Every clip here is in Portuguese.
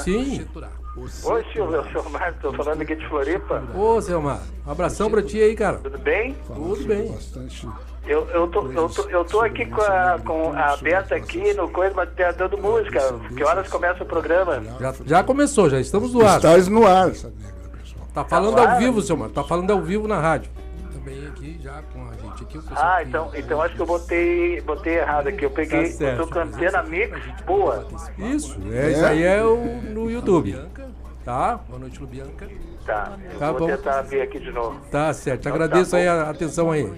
Sim. Oi, Silvio, eu sou o Marcos, estou falando aqui de Floripa. Ô, seu Mar, um abração pra ti aí, cara. Tudo bem? Tudo bem. Eu tô aqui com a Beta aqui no Coisa, mas dando música. Que horas começa o programa? Já começou, já estamos no ar. Estás no ar. Tá falando ao vivo, seu Mar, tá falando ao vivo na rádio. Também aqui, já com a gente aqui. Então acho que eu botei errado aqui. Eu peguei, Tá certo. eu tô com a antena mix boa. Isso aí é no YouTube. Tá? Boa noite, Lubianca. Tá, Tá eu vou bom. tentar ver aqui de novo. Tá certo, agradeço aí a atenção aí.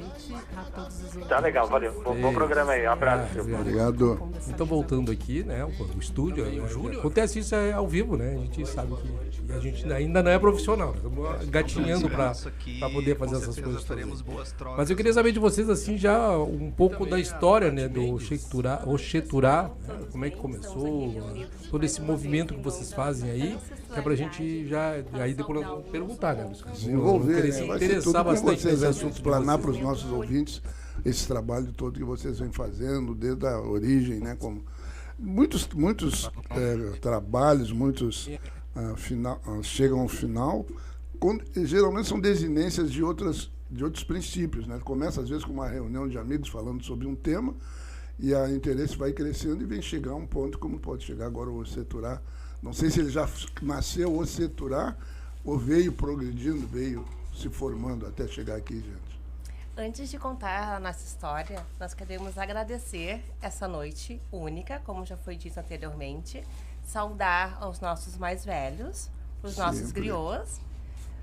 Tá legal, valeu. Bom programa aí, um abraço. Silvio. Obrigado. Então, voltando aqui, né, o estúdio, acontece isso ao vivo, né, a gente sabe que a gente ainda não é profissional, estamos gatinhando para poder fazer essas coisas todas. Mas eu queria saber de vocês, assim, já um pouco da história, né, do Oxeturá, né, como é que começou, todo esse movimento que vocês fazem aí, que é pra gente já, aí depois nós vamos perguntar, né, Desenvolver, né? Vai ser tudo com bastante vocês, nesse né? assunto de Explanar para vocês. os nossos ouvintes esse trabalho todo que vocês vêm fazendo desde a origem, né? Como muitos trabalhos, muitos chegam ao final, geralmente são desinências de outros princípios, né? Começa às vezes com uma reunião de amigos falando sobre um tema e o interesse vai crescendo e vem chegar a um ponto como pode chegar agora o Oxeturá. Não sei se ele já nasceu Oxeturá ou veio progredindo, veio se formando até chegar aqui, gente. Antes de contar a nossa história, nós queremos agradecer essa noite única, como já foi dito anteriormente, saudar aos nossos mais velhos, os nossos griots,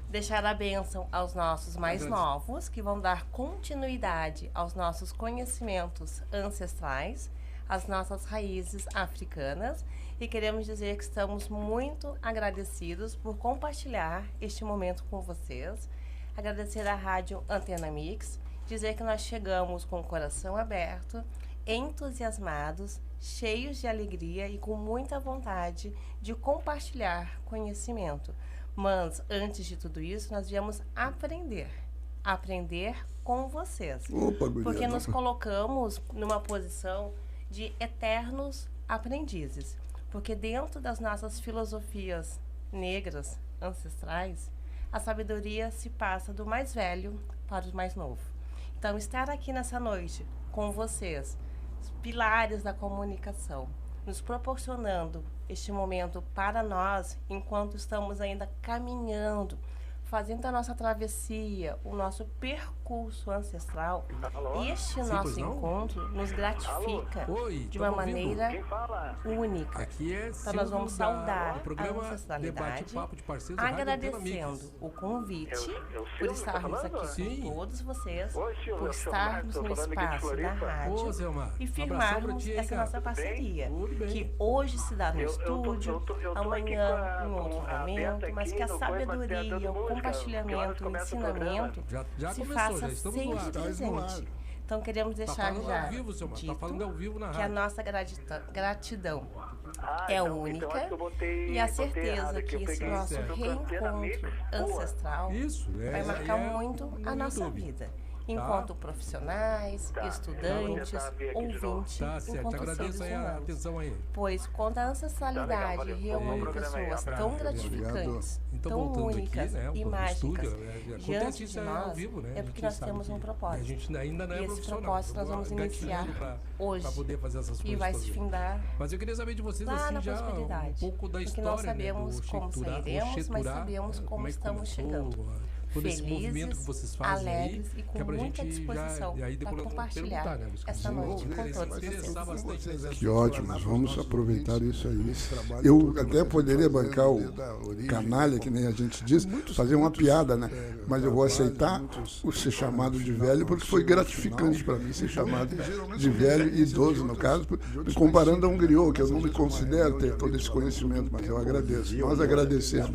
deixar a bênção aos nossos mais novos, que vão dar continuidade aos nossos conhecimentos ancestrais, às nossas raízes africanas, e queremos dizer que estamos muito agradecidos por compartilhar este momento com vocês. Agradecer à Rádio Antena Mix, dizer que nós chegamos com o coração aberto, entusiasmados, cheios de alegria e com muita vontade de compartilhar conhecimento. Mas, antes de tudo isso, nós viemos aprender com vocês. Porque nos colocamos numa posição de eternos aprendizes. Porque dentro das nossas filosofias negras, ancestrais, a sabedoria se passa do mais velho para o mais novo. Então, estar aqui nessa noite com vocês, os pilares da comunicação, nos proporcionando este momento para nós, enquanto estamos ainda caminhando, fazendo a nossa travessia, o nosso percurso ancestral, este nosso encontro nos gratifica de uma maneira única. Então nós vamos saudar a ancestralidade, agradecendo o convite por estarmos aqui com todos vocês, por estarmos no espaço da rádio e firmarmos essa nossa parceria, que hoje se dá no estúdio, amanhã em outro momento, mas que a sabedoria, o compartilhamento, o ensinamento se faça sempre presente. Então queremos deixar já dito que a nossa gratidão é única e a certeza que esse nosso reencontro ancestral vai marcar muito a nossa vida. Enquanto profissionais, estudantes, ouvintes, enquanto seres humanos. Pois quando a ancestralidade reúne pessoas tão gratificantes, tão únicas e mágicas diante de nós, é porque nós temos um propósito. E esse propósito nós vamos iniciar hoje e vai se findar lá na prosperidade. Porque nós sabemos como sairemos, mas sabemos como estamos chegando. Felizes, alegres e com muita disposição para compartilhar essa noite com todos vocês. Que ótimo, vamos aproveitar isso aí. Eu até poderia bancar o canalha, que nem a gente diz, fazer uma piada, né? Mas eu vou aceitar o ser chamado de velho, porque foi gratificante para mim ser chamado de velho e idoso, no caso, me comparando a um griot, que eu não me considero ter todo esse conhecimento, mas eu agradeço. Nós agradecemos.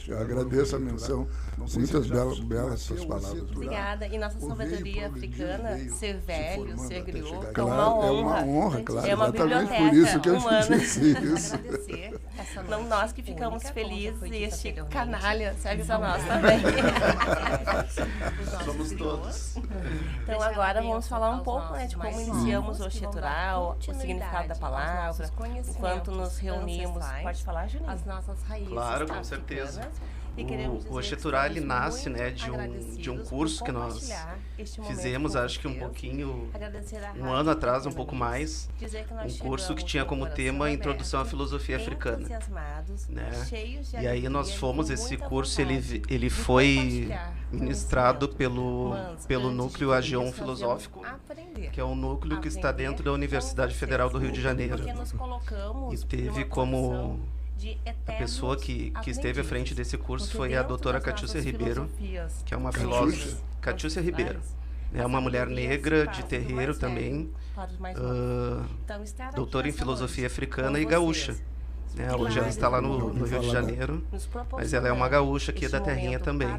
Eu agradeço a menção. Muitas belas suas palavras. Obrigada. E nossa sabedoria africana, ser velho, ser griot, claro, é uma honra. É uma honra, claro. É uma Exatamente biblioteca por isso que eu humana. disse isso. Agradecer Não nós que ficamos felizes e este canalha serve para nós também. Somos todos. Então agora vamos falar um pouco, né, de como iniciamos o Oxeturá, o significado da palavra, enquanto nos reunimos. Pode falar, Juninho? As nossas raízes. Claro, com certeza. O Oxeturá, ele nasce, né, de um curso que nós fizemos, acho que um pouquinho, um ano atrás, um pouco mais, um curso que tinha como tema Introdução à Filosofia Africana, né? E aí nós fomos, esse curso, ele foi ministrado pelo núcleo AG1 Filosófico, que é um núcleo que está dentro da Universidade Federal do Rio de Janeiro, e teve como a pessoa que esteve à frente desse curso foi a doutora Catiúcia Ribeiro, que é uma filósofa. Catiúcia Ribeiro. É uma mulher negra de terreiro também, doutora em filosofia africana e gaúcha. Hoje ela está lá no Rio de Janeiro, mas ela é uma gaúcha aqui da terrinha também.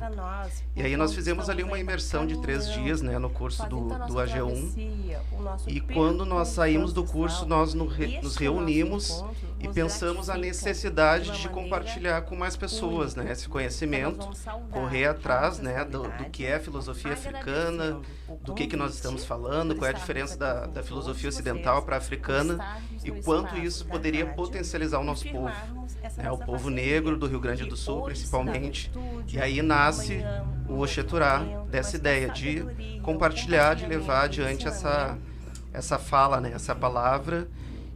E aí nós fizemos ali uma imersão de 3 dias, né, no curso do AG1. E quando nós saímos do curso, nós nos reunimos e pensamos a necessidade de compartilhar com mais pessoas, né, esse conhecimento, correr atrás, né, do que é a filosofia africana, do que nós estamos falando, qual é a diferença da filosofia ocidental para a africana e quanto isso poderia potencializar o nosso povo, né, o povo negro do Rio Grande do Sul, principalmente. E aí nasce o Oxeturá, dessa ideia de compartilhar, de levar adiante essa fala, né, essa palavra,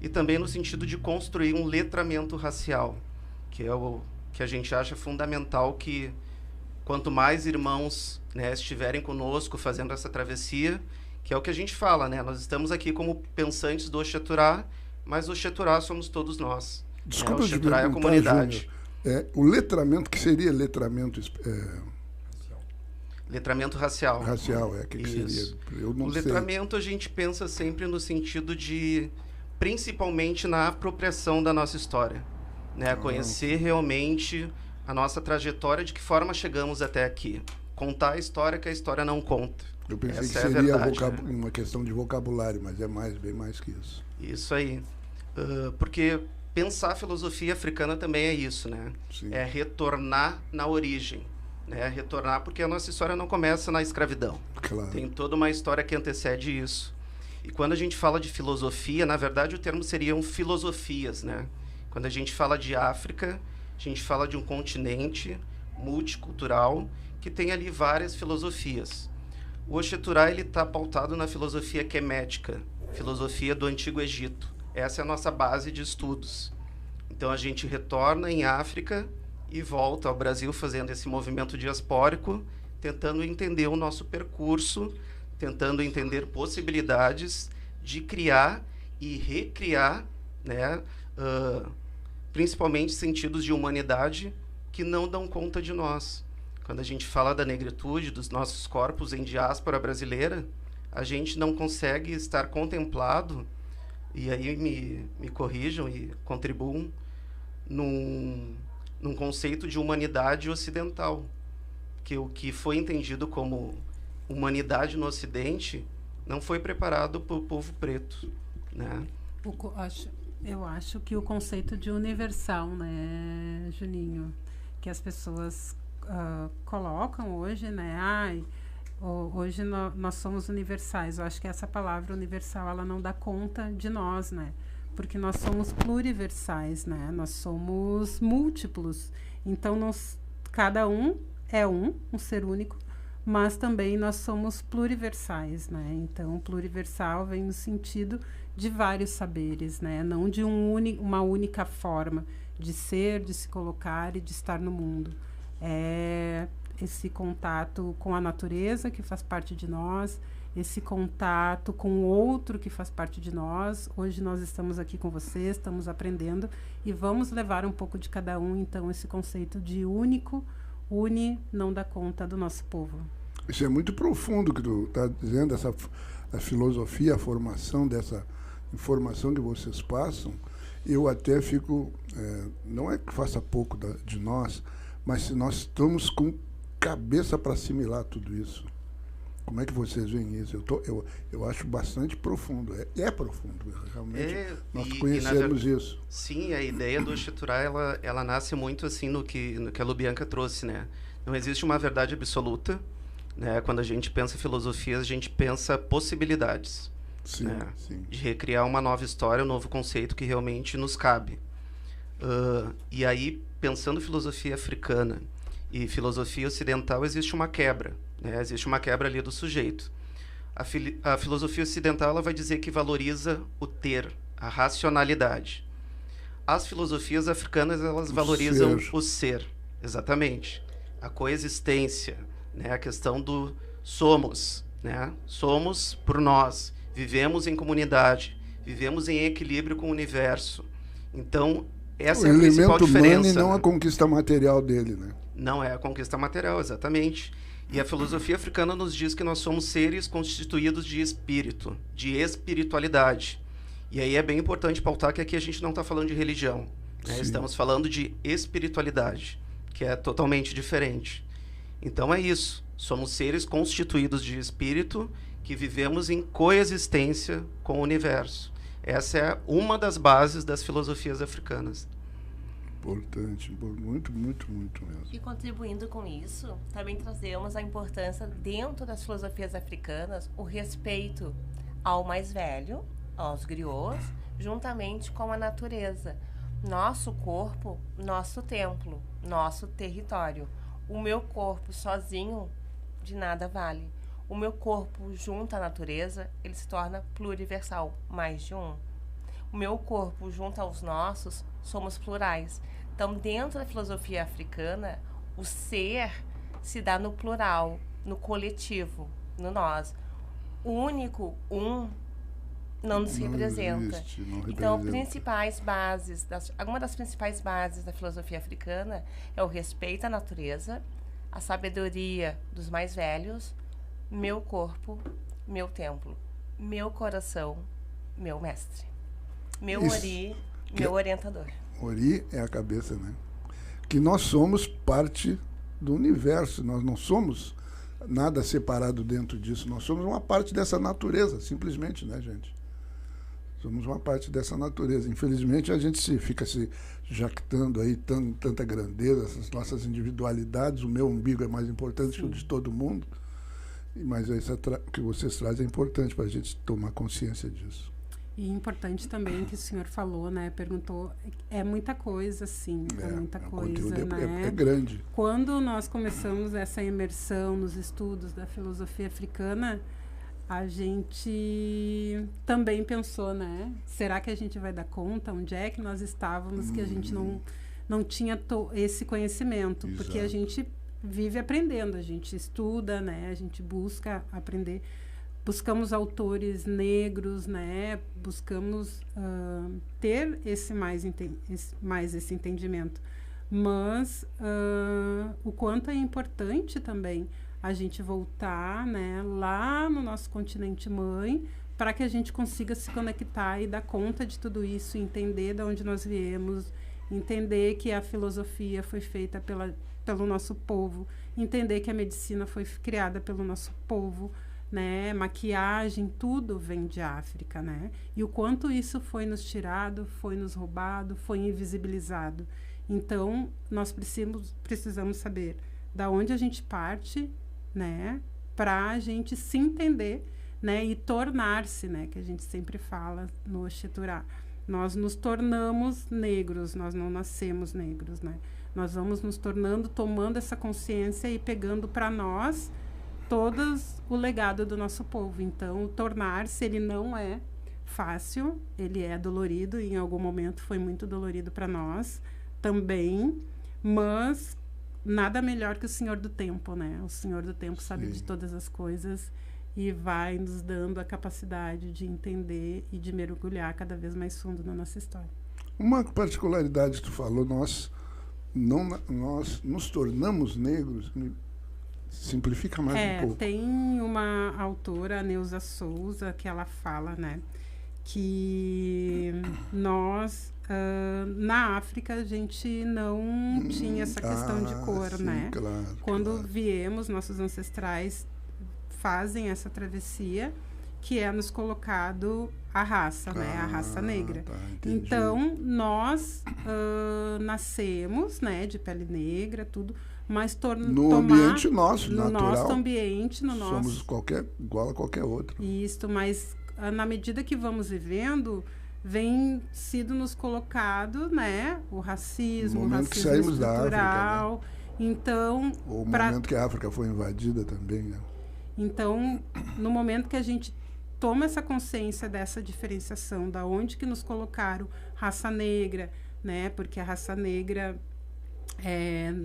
e também no sentido de construir um letramento racial, que é o que a gente acha fundamental, que quanto mais irmãos, né, estiverem conosco fazendo essa travessia, que é o que a gente fala, né, nós estamos aqui como pensantes do Oxeturá, mas o Oxeturá somos todos nós. Desculpa, o Oxeturá é a comunidade. Júnior, o letramento, que seria letramento... Letramento racial. Racial, o que seria? Eu não sei. Letramento a gente pensa sempre no sentido de, principalmente na apropriação da nossa história, né? Conhecer realmente a nossa trajetória, de que forma chegamos até aqui. Contar a história que a história não conta. Eu pensei que seria uma questão de vocabulário, mas é bem mais que isso. Isso aí. Porque pensar a filosofia africana também é isso, né? Sim. É retornar na origem. Né? Retornar porque a nossa história não começa na escravidão. Claro. Tem toda uma história que antecede isso. E quando a gente fala de filosofia, na verdade o termo seriam filosofias, né? Quando a gente fala de África, a gente fala de um continente multicultural que tem ali várias filosofias. O Oxeturá, ele está pautado na filosofia quemética, filosofia do Antigo Egito. Essa é a nossa base de estudos. Então a gente retorna em África e volta ao Brasil fazendo esse movimento diaspórico, tentando entender o nosso percurso, tentando entender possibilidades de criar e recriar, né, principalmente sentidos de humanidade que não dão conta de nós. Quando a gente fala da negritude, dos nossos corpos em diáspora brasileira, a gente não consegue estar contemplado, e aí me corrijam e contribuam, num conceito de humanidade ocidental, que o que foi entendido como humanidade no Ocidente não foi preparado para o povo preto, né? Eu acho que o conceito de universal, né, Juninho, que as pessoas colocam hoje, né? Hoje nós somos universais. Eu acho que essa palavra universal, ela não dá conta de nós, né? Porque nós somos pluriversais, né? Nós somos múltiplos. Então, cada um é um ser único, mas também nós somos pluriversais, né? Então, pluriversal vem no sentido de vários saberes, né? Não de uma única forma de ser, de se colocar e de estar no mundo. É esse contato com a natureza, que faz parte de nós, esse contato com o outro que faz parte de nós. Hoje nós estamos aqui com vocês, estamos aprendendo e vamos levar um pouco de cada um, então, esse conceito de único, não dá conta do nosso povo. Isso é muito profundo que tu está dizendo, a filosofia, a formação dessa informação que vocês passam. Eu até fico, não é que faça pouco de nós, mas se nós estamos com cabeça para assimilar tudo isso. Como é que vocês veem isso? Eu acho bastante profundo. É profundo, realmente. Nós conhecemos isso. Sim, a ideia do Oxeturá, ela nasce muito assim no que a Lubianca trouxe, né? Não existe uma verdade absoluta, né? Quando a gente pensa em filosofia, a gente pensa possibilidades. Sim, né? sim. De recriar uma nova história, um novo conceito que realmente nos cabe. E aí, pensando filosofia africana e filosofia ocidental, existe uma quebra. Né? Existe uma quebra ali do sujeito. A filosofia ocidental ela vai dizer que valoriza o ter, a racionalidade. As filosofias africanas elas valorizam o ser, exatamente. A coexistência, né? A questão do somos. Né? Somos por nós, vivemos em comunidade, vivemos em equilíbrio com o universo. Então, essa é a principal diferença. O elemento humano e não a conquista material dele. Né? Não é a conquista material, exatamente. E a filosofia africana nos diz que nós somos seres constituídos de espírito, de espiritualidade. E aí é bem importante pautar que aqui a gente não está falando de religião. Né? Estamos falando de espiritualidade, que é totalmente diferente. Então é isso. Somos seres constituídos de espírito que vivemos em coexistência com o universo. Essa é uma das bases das filosofias africanas. Importante, muito, muito, muito mesmo. E contribuindo com isso, também trazemos a importância dentro das filosofias africanas, o respeito ao mais velho, aos griots, juntamente com a natureza. Nosso corpo, nosso templo, nosso território. O meu corpo sozinho de nada vale. O meu corpo junto à natureza, ele se torna pluriversal, mais de um. O meu corpo junto aos nossos, somos plurais. Então, dentro da filosofia africana, o ser se dá no plural, no coletivo, no nós. O único não se representa. Existe, não representa. Então, alguma das principais bases da filosofia africana é o respeito à natureza, a sabedoria dos mais velhos, meu corpo, meu templo, meu coração, meu mestre, meu Ori, meu orientador. Ori é a cabeça, né? Que nós somos parte do universo, nós não somos nada separado dentro disso, nós somos uma parte dessa natureza, simplesmente, né, gente? Somos uma parte dessa natureza. Infelizmente, a gente fica se jactando aí tanta grandeza, essas nossas individualidades, o meu umbigo é mais importante que o de todo mundo, mas o que vocês trazem é importante para a gente tomar consciência disso. E importante também que o senhor falou, né? Perguntou, é muita coisa, sim, é muita coisa, né? É grande. Quando nós começamos essa imersão nos estudos da filosofia africana, a gente também pensou, né? Será que a gente vai dar conta? Onde é que nós estávamos que a gente não tinha esse conhecimento? Exato. Porque a gente vive aprendendo, a gente estuda, né? A gente busca aprender. Buscamos autores negros, né? Buscamos ter esse esse entendimento. Mas o quanto é importante também a gente voltar, né, lá no nosso continente mãe, para que a gente consiga se conectar e dar conta de tudo isso, entender de onde nós viemos, entender que a filosofia foi feita pelo nosso povo, entender que a medicina foi criada pelo nosso povo, né? Maquiagem, tudo vem de África, né? E o quanto isso foi nos tirado, foi nos roubado, foi invisibilizado. Então, nós precisamos saber da onde a gente parte, né? Para a gente se entender, né? E tornar-se, né? Que a gente sempre fala no Oxeturá. Nós nos tornamos negros, nós não nascemos negros, né? Nós vamos nos tornando, tomando essa consciência e pegando para nós todos o legado do nosso povo. Então, o tornar-se, ele não é fácil, ele é dolorido, e em algum momento foi muito dolorido para nós também, mas nada melhor que o Senhor do Tempo, né? O Senhor do Tempo sabe de todas as coisas e vai nos dando a capacidade de entender e de mergulhar cada vez mais fundo na nossa história. Uma particularidade que tu falou, nós nos tornamos negros. Simplifica mais um pouco. Tem uma autora, Neuza Souza, que ela fala, né, que nós, na África, a gente não tinha essa questão de cor, sim, né? Claro, Quando viemos, nossos ancestrais fazem essa travessia, que é nos colocado a raça, né? A raça negra. Tá, então, nós nascemos, né, de pele negra, tudo, mas no ambiente nosso, no natural. nosso ambiente, no somos nosso... igual a qualquer outro. Isso, mas na medida que vamos vivendo, vem sido nos colocado, né, o racismo, no momento racismo que saímos estrutural. da África, né? Então, o momento que a África foi invadida também, né? Então, no momento que a gente toma essa consciência dessa diferenciação, da onde que nos colocaram raça negra, né? Porque a raça negra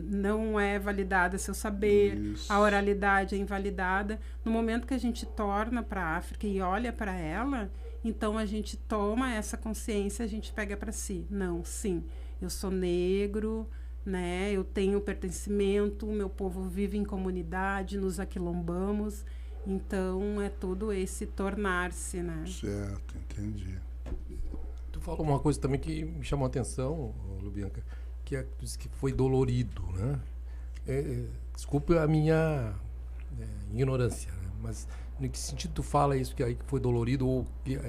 não é validada seu saber, Isso. a oralidade é invalidada. No momento que a gente torna para a África e olha para ela, então a gente toma essa consciência, a gente pega para si. Não, sim, eu sou negro, né? Eu tenho pertencimento, o meu povo vive em comunidade, nos aquilombamos. Então, é todo esse tornar-se, né? Certo, entendi. Tu falou uma coisa também que me chamou a atenção, Lubianca, que foi dolorido, né? Desculpe a minha ignorância, né? Mas em que sentido tu fala isso, que aí foi dolorido, ou que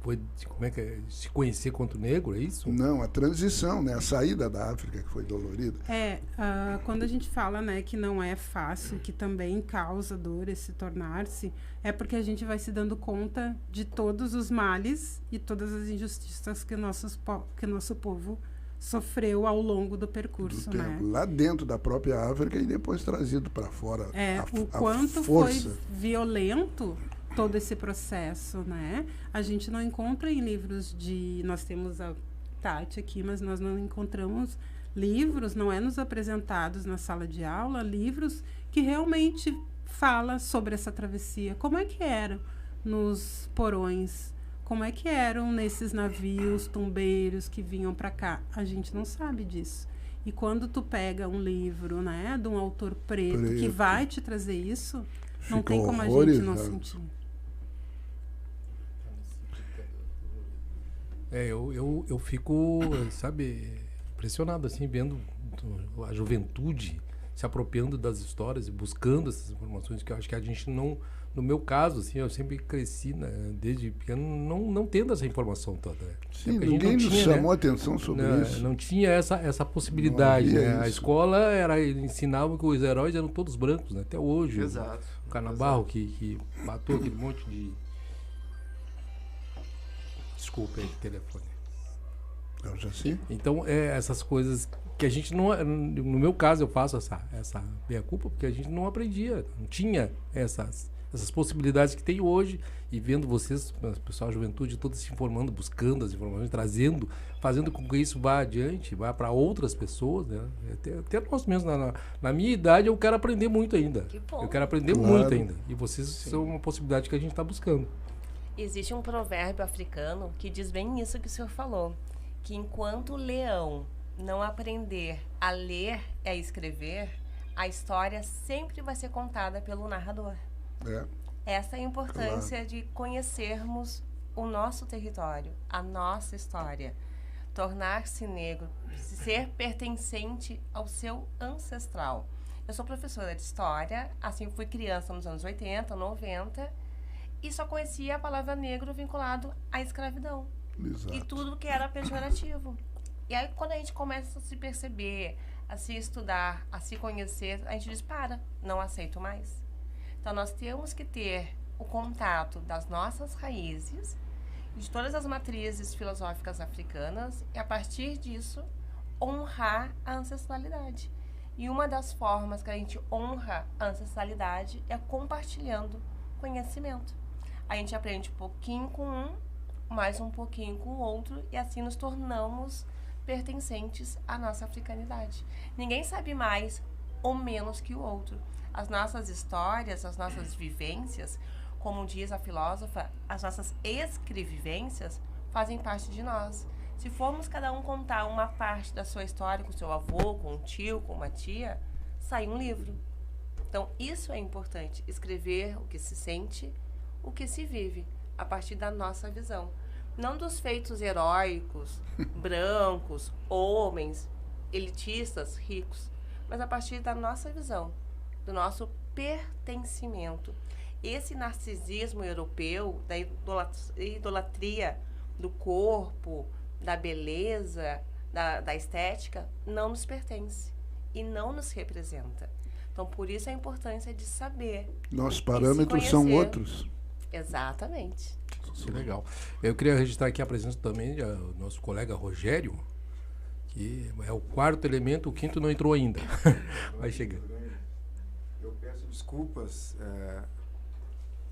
foi, como é que é, se conhecer quanto negro, é isso? Não, a transição, né? A saída da África que foi dolorida. Quando a gente fala, né, que não é fácil, que também causa dor esse tornar-se, é porque a gente vai se dando conta de todos os males e todas as injustiças que nosso povo sofreu ao longo do percurso, do tempo, né? lá dentro da própria África e depois trazido para fora. O quanto foi violento todo esse processo, né? A gente não encontra em livros nós temos a Tati aqui, mas nós não encontramos livros, não é nos apresentados na sala de aula, livros que realmente fala sobre essa travessia. Como é que era nos porões? Como é que eram nesses navios tumbeiros que vinham para cá? A gente não sabe disso. E quando tu pega um livro, né, de um autor preto que vai te trazer isso, não tem como a gente não sentir. Eu fico, sabe, impressionado, assim, vendo a juventude se apropriando das histórias e buscando essas informações, que eu acho que a gente não... No meu caso, assim, eu sempre cresci, né, desde pequeno, não tendo essa informação toda. Sim, ninguém nos chamou atenção sobre isso. Não tinha essa possibilidade. Né? A escola ensinava que os heróis eram todos brancos, né? Até hoje. Exato. O Canabarro que matou aquele monte de... Desculpa aí, telefone. Eu já sei. Então, essas coisas que a gente não... No meu caso, eu faço essa meia-culpa, porque a gente não aprendia, não tinha essas possibilidades que tem hoje, e vendo vocês, o pessoal, a juventude toda se informando, buscando as informações, trazendo, fazendo com que isso vá adiante, vá para outras pessoas, né? Até nós mesmos, na minha idade, eu quero aprender muito ainda. Eu quero aprender muito ainda. E vocês são uma possibilidade que a gente está buscando. Existe um provérbio africano que diz bem isso que o senhor falou, que enquanto o leão não aprender a ler e a escrever, a história sempre vai ser contada pelo narrador. Essa é a importância de conhecermos o nosso território, a nossa história. Tornar-se negro, ser pertencente ao seu ancestral. Eu sou professora de história, assim fui criança nos anos 80, 90, e só conhecia a palavra negro vinculado à escravidão. Exato. E tudo que era pejorativo. E aí, quando a gente começa a se perceber, a se estudar, a se conhecer, a gente diz, não aceito mais. Então, nós temos que ter o contato das nossas raízes, de todas as matrizes filosóficas africanas, e, a partir disso, honrar a ancestralidade. E uma das formas que a gente honra a ancestralidade é compartilhando conhecimento. A gente aprende um pouquinho com um, mais um pouquinho com o outro, e assim nos tornamos pertencentes à nossa africanidade. Ninguém sabe mais ou menos que o outro. As nossas histórias, as nossas vivências, como diz a filósofa, as nossas escrevivências fazem parte de nós. Se formos cada um contar uma parte da sua história com seu avô, com um tio, com uma tia, sai um livro. Então, isso é importante, escrever o que se sente, o que se vive, a partir da nossa visão. Não dos feitos heróicos, brancos, homens, elitistas, ricos, mas a partir da nossa visão, do nosso pertencimento. esse narcisismo europeu, da idolatria do corpo, da beleza, da estética, não nos pertence e não nos representa. Então, por isso a importância de saber. Nossos parâmetros são outros. Exatamente. Isso é legal. Eu queria registrar aqui a presença também do nosso colega Rogério, que é o 4º elemento, o 5º não entrou ainda. Vai chegando. Eu peço desculpas.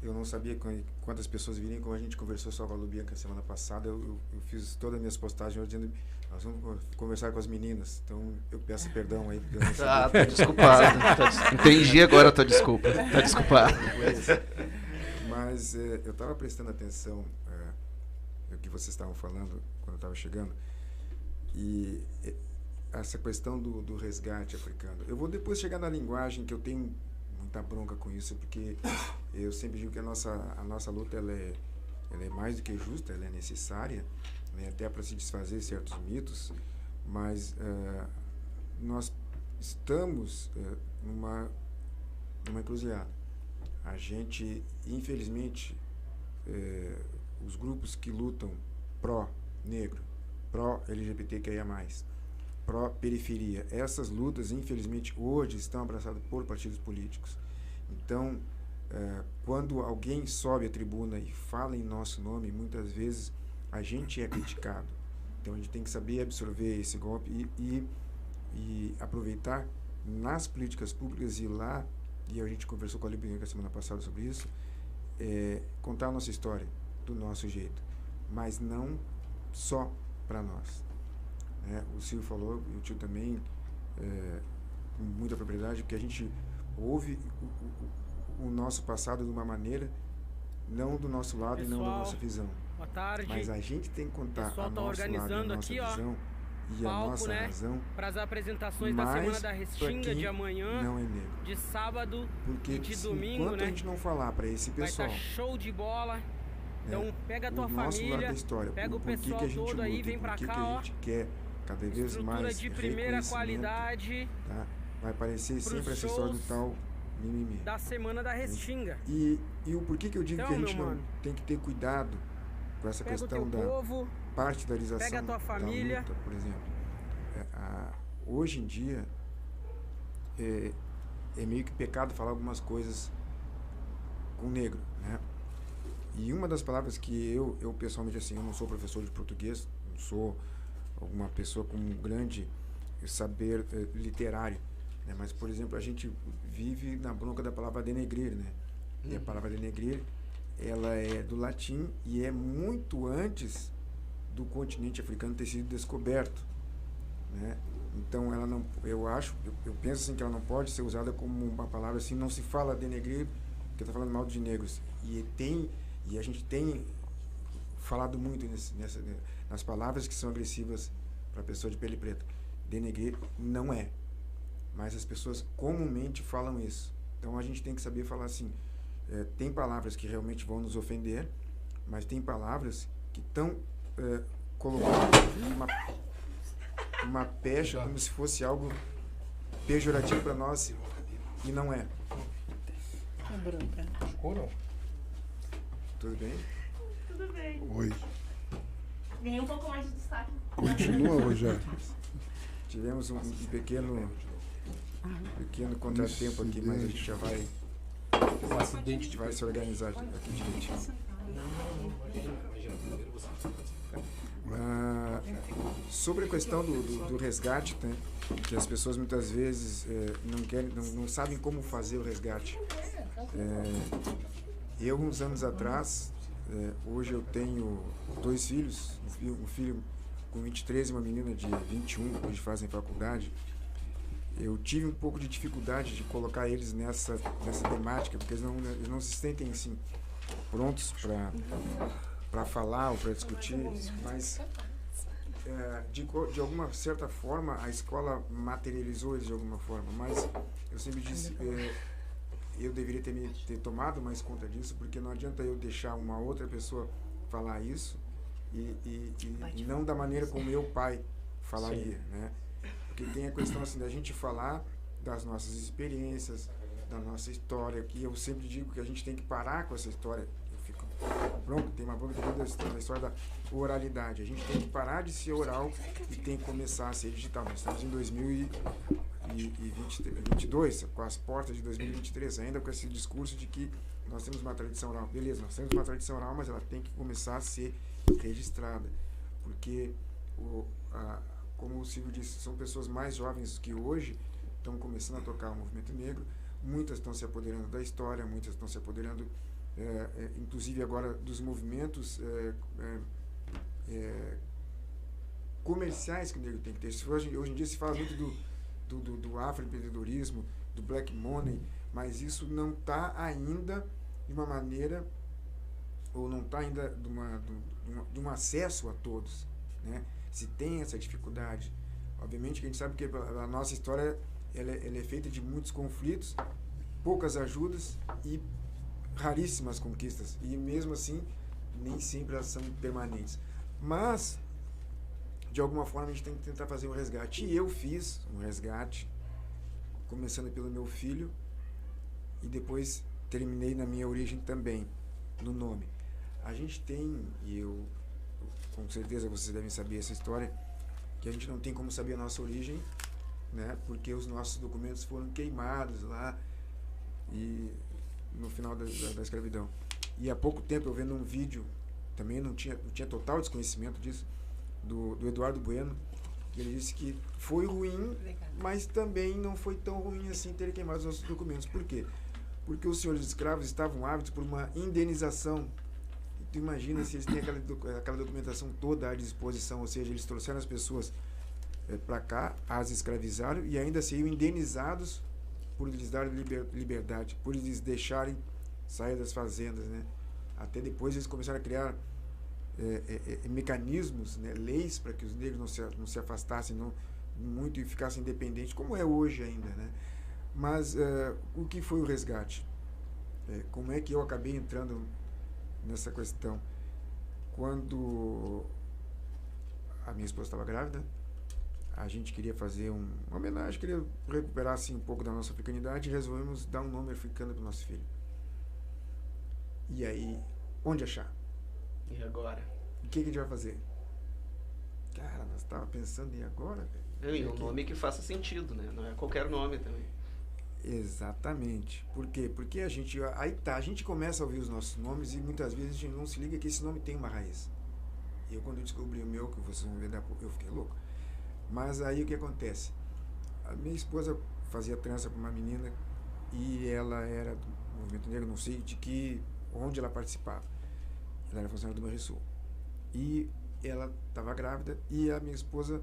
Eu não sabia quantas pessoas viriam, como a gente conversou só com a Lubianca semana passada. Eu fiz todas as minhas postagens dizendo: nós vamos conversar com as meninas. Então, eu peço perdão aí. Tá desculpado. Entendi agora a tua desculpa. Tá desculpado. Mas eu estava prestando atenção no que vocês estavam falando quando eu estava chegando. E essa questão do resgate africano. Eu vou depois chegar na linguagem, que eu tenho muita bronca com isso, porque eu sempre digo que a nossa luta ela é mais do que justa, ela é necessária, né, até para se desfazer certos mitos, mas nós estamos numa encruzilhada. A gente, infelizmente, os grupos que lutam pró-negro, pró-LGBTQIA+, pró-periferia, essas lutas, infelizmente, hoje estão abraçadas por partidos políticos. Então, quando alguém sobe a tribuna e fala em nosso nome, muitas vezes a gente é criticado. Então, a gente tem que saber absorver esse golpe e aproveitar nas políticas públicas e lá, e a gente conversou com a Libianca semana passada sobre isso, contar a nossa história do nosso jeito, mas não só para nós. O Silvio falou, e o tio também, com muita propriedade, porque a gente ouve o nosso passado de uma maneira, não do nosso lado, pessoal, e não da nossa visão. Boa tarde. Mas a gente tem que contar a nosso lado, a nossa visão e a nossa razão. Para as apresentações da Semana da Restinga de amanhã, não é negro. De sábado porque e de domingo, enquanto a gente não falar para esse pessoal, vai estar show de bola. Então pega a tua família, história, pega o pessoal todo aí, vem para cá, ó. A gente quer cada vez mais de primeira qualidade. Tá? Vai aparecer sempre essa história do tal mimimi. Da Semana da Restinga. E o porquê que eu digo que a gente não tem que ter cuidado com essa questão da partidarização pega a tua família. Da luta, por exemplo. Hoje em dia é meio que pecado falar algumas coisas com negro, né? E uma das palavras que eu pessoalmente, assim, eu não sou professor de português, não sou alguma pessoa com um grande saber literário, né? Mas, por exemplo, a gente vive na bronca da palavra denegrir, né? E a palavra denegrir, ela é do latim e é muito antes do continente africano ter sido descoberto, né? Então, ela não, eu penso assim que ela não pode ser usada como uma palavra assim, não se fala denegrir, porque está falando mal de negros. E a gente tem falado muito nas palavras que são agressivas para a pessoa de pele preta. Denegrir não é, mas as pessoas comumente falam isso. Então, a gente tem que saber falar assim, tem palavras que realmente vão nos ofender, mas tem palavras que estão colocando uma pecha como se fosse algo pejorativo para nós, e não é. Tudo bem? Tudo bem. Oi. Ganhei um pouco mais de destaque. Continua, Rogério. Tivemos um pequeno contratempo aqui, mas a gente já vai... Um acidente. A gente vai se organizar aqui direitinho. Sobre a questão do resgate, né, que as pessoas muitas vezes não sabem como fazer o resgate. Eu, uns anos atrás, hoje eu tenho 2 filhos, um filho com 23 e uma menina de 21, que hoje fazem faculdade. Eu tive um pouco de dificuldade de colocar eles nessa temática, porque eles não se sentem assim, prontos para falar ou para discutir, mas de alguma certa forma a escola materializou eles de alguma forma, mas eu sempre disse, eu deveria ter tomado mais conta disso, porque não adianta eu deixar uma outra pessoa falar isso e não da maneira como meu pai falaria, né? Porque tem a questão assim da gente falar das nossas experiências, da nossa história, que eu sempre digo que a gente tem que parar com essa história. Eu fico bronco, tem uma bronca da história da oralidade. A gente tem que parar de ser oral e tem que começar a ser digital. Nós estamos em 2022, com as portas de 2023, ainda com esse discurso de que nós temos uma tradição oral. Beleza, nós temos uma tradição oral, mas ela tem que começar a ser registrada. Porque, como o Silvio disse, são pessoas mais jovens que hoje estão começando a tocar o movimento negro. Muitas estão se apoderando da história, muitas estão se apoderando, inclusive agora, dos movimentos comerciais que o negro tem que ter. Hoje em dia se fala muito do afroempreendedorismo, do black money, mas isso não está ainda de uma maneira, ou não está ainda de um acesso a todos, né? Se tem essa dificuldade. Obviamente que a gente sabe que a nossa história ela é feita de muitos conflitos, poucas ajudas e raríssimas conquistas. E mesmo assim, nem sempre elas são permanentes. Mas, de alguma forma, a gente tem que tentar fazer um resgate. E eu fiz um resgate, começando pelo meu filho, e depois terminei na minha origem também, no nome. A gente tem, e eu com certeza vocês devem saber essa história, que a gente não tem como saber a nossa origem, né, porque os nossos documentos foram queimados lá e no final da escravidão. E há pouco tempo eu vendo um vídeo, também não tinha total desconhecimento disso, do Eduardo Bueno, que ele disse que foi ruim, mas também não foi tão ruim assim ter queimado os nossos documentos. Por quê? Porque os senhores escravos estavam ávidos por uma indenização. E tu imagina se eles têm aquela documentação toda à disposição, ou seja, eles trouxeram as pessoas para cá, as escravizaram e ainda seriam indenizados por lhes dar liberdade, por lhes deixarem sair das fazendas, né? Até depois eles começaram a criar mecanismos, né, leis para que os negros não se afastassem muito e ficassem independentes, como é hoje ainda, né? Mas o que foi o resgate? Como é que eu acabei entrando nessa questão? Quando a minha esposa estava grávida, a gente queria fazer uma homenagem, queria recuperar assim, um pouco da nossa africanidade e resolvemos dar um nome africano para o nosso filho. E aí, onde achar? E agora? O que a gente vai fazer? Cara, nós estávamos pensando em agora. E um nome que faça sentido, né? Não é qualquer nome também. Exatamente. Por quê? Porque a gente começa a ouvir os nossos nomes e muitas vezes a gente não se liga que esse nome tem uma raiz. Eu, quando eu descobri o meu, que vocês vão ver daqui a pouco, eu fiquei louco. Mas aí o que acontece? A minha esposa fazia trança com uma menina e ela era do movimento negro, não sei onde ela participava. Ela era funcionária do Banrisul. E ela estava grávida e a minha esposa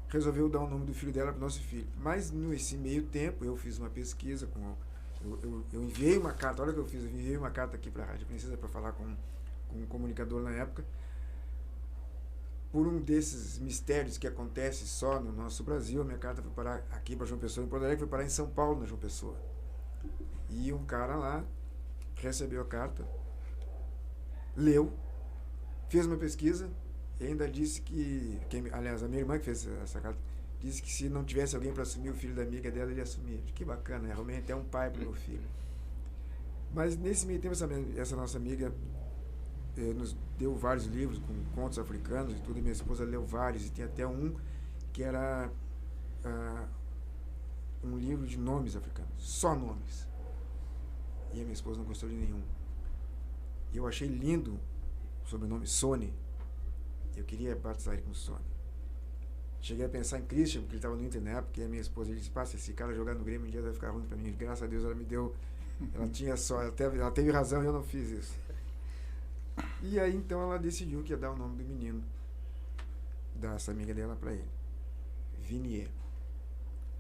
resolveu dar o nome do filho dela para o nosso filho. Mas nesse meio tempo eu fiz uma pesquisa, eu enviei uma carta, olha o que eu fiz, eu enviei uma carta aqui para a Rádio Princesa para falar com um comunicador na época, por um desses mistérios que acontece só no nosso Brasil. A minha carta foi parar aqui para João Pessoa, em Porto Alegre, foi parar em São Paulo, na João Pessoa. E um cara lá recebeu a carta, leu, fez uma pesquisa e ainda disse aliás, a minha irmã que fez essa carta, disse que se não tivesse alguém para assumir o filho da amiga dela, ele ia assumir. Que bacana, arrumei até um pai para o meu filho. Mas nesse meio tempo, essa nossa amiga nos deu vários livros com contos africanos e tudo, e minha esposa leu vários, e tem até um que era um livro de nomes africanos, só nomes. E a minha esposa não gostou de nenhum. E eu achei lindo o sobrenome Sony. Eu queria batizar ele com Sony. Cheguei a pensar em Christian, porque ele estava no Inter na época, e a minha esposa disse: passa, esse cara jogar no Grêmio um dia vai ficar ruim para mim. Graças a Deus ela me deu, ela teve razão e eu não fiz isso. E aí então ela decidiu que ia dar o nome do menino, dessa amiga dela, para ele. Vinier.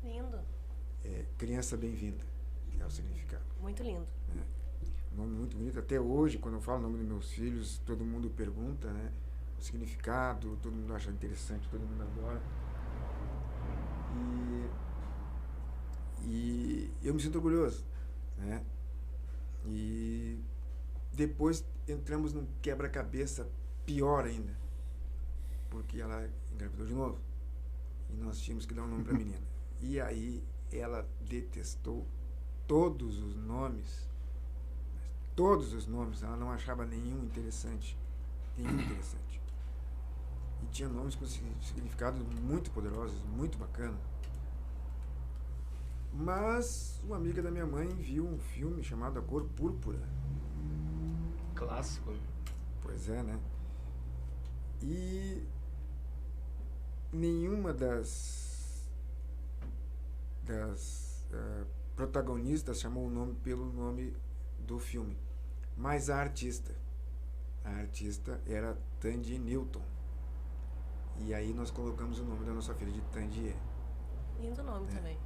Lindo. Criança bem-vinda, que é o significado. Muito lindo. Um nome muito bonito. Até hoje, quando eu falo o nome dos meus filhos, todo mundo pergunta, né, o significado, todo mundo acha interessante, todo mundo adora. E eu me sinto orgulhoso, né? E depois entramos num quebra-cabeça pior ainda, porque ela engravidou de novo e nós tínhamos que dar um nome para a menina. E aí ela detestou todos os nomes, ela não achava nenhum interessante. E tinha nomes com significados muito poderosos, muito bacana. Mas uma amiga da minha mãe viu um filme chamado A Cor Púrpura. Clássico. Pois é, né? E nenhuma das protagonistas chamou o nome pelo nome do filme, mas a artista era Thandie Newton. E aí nós colocamos o nome da nossa filha de Thandie. Lindo nome também.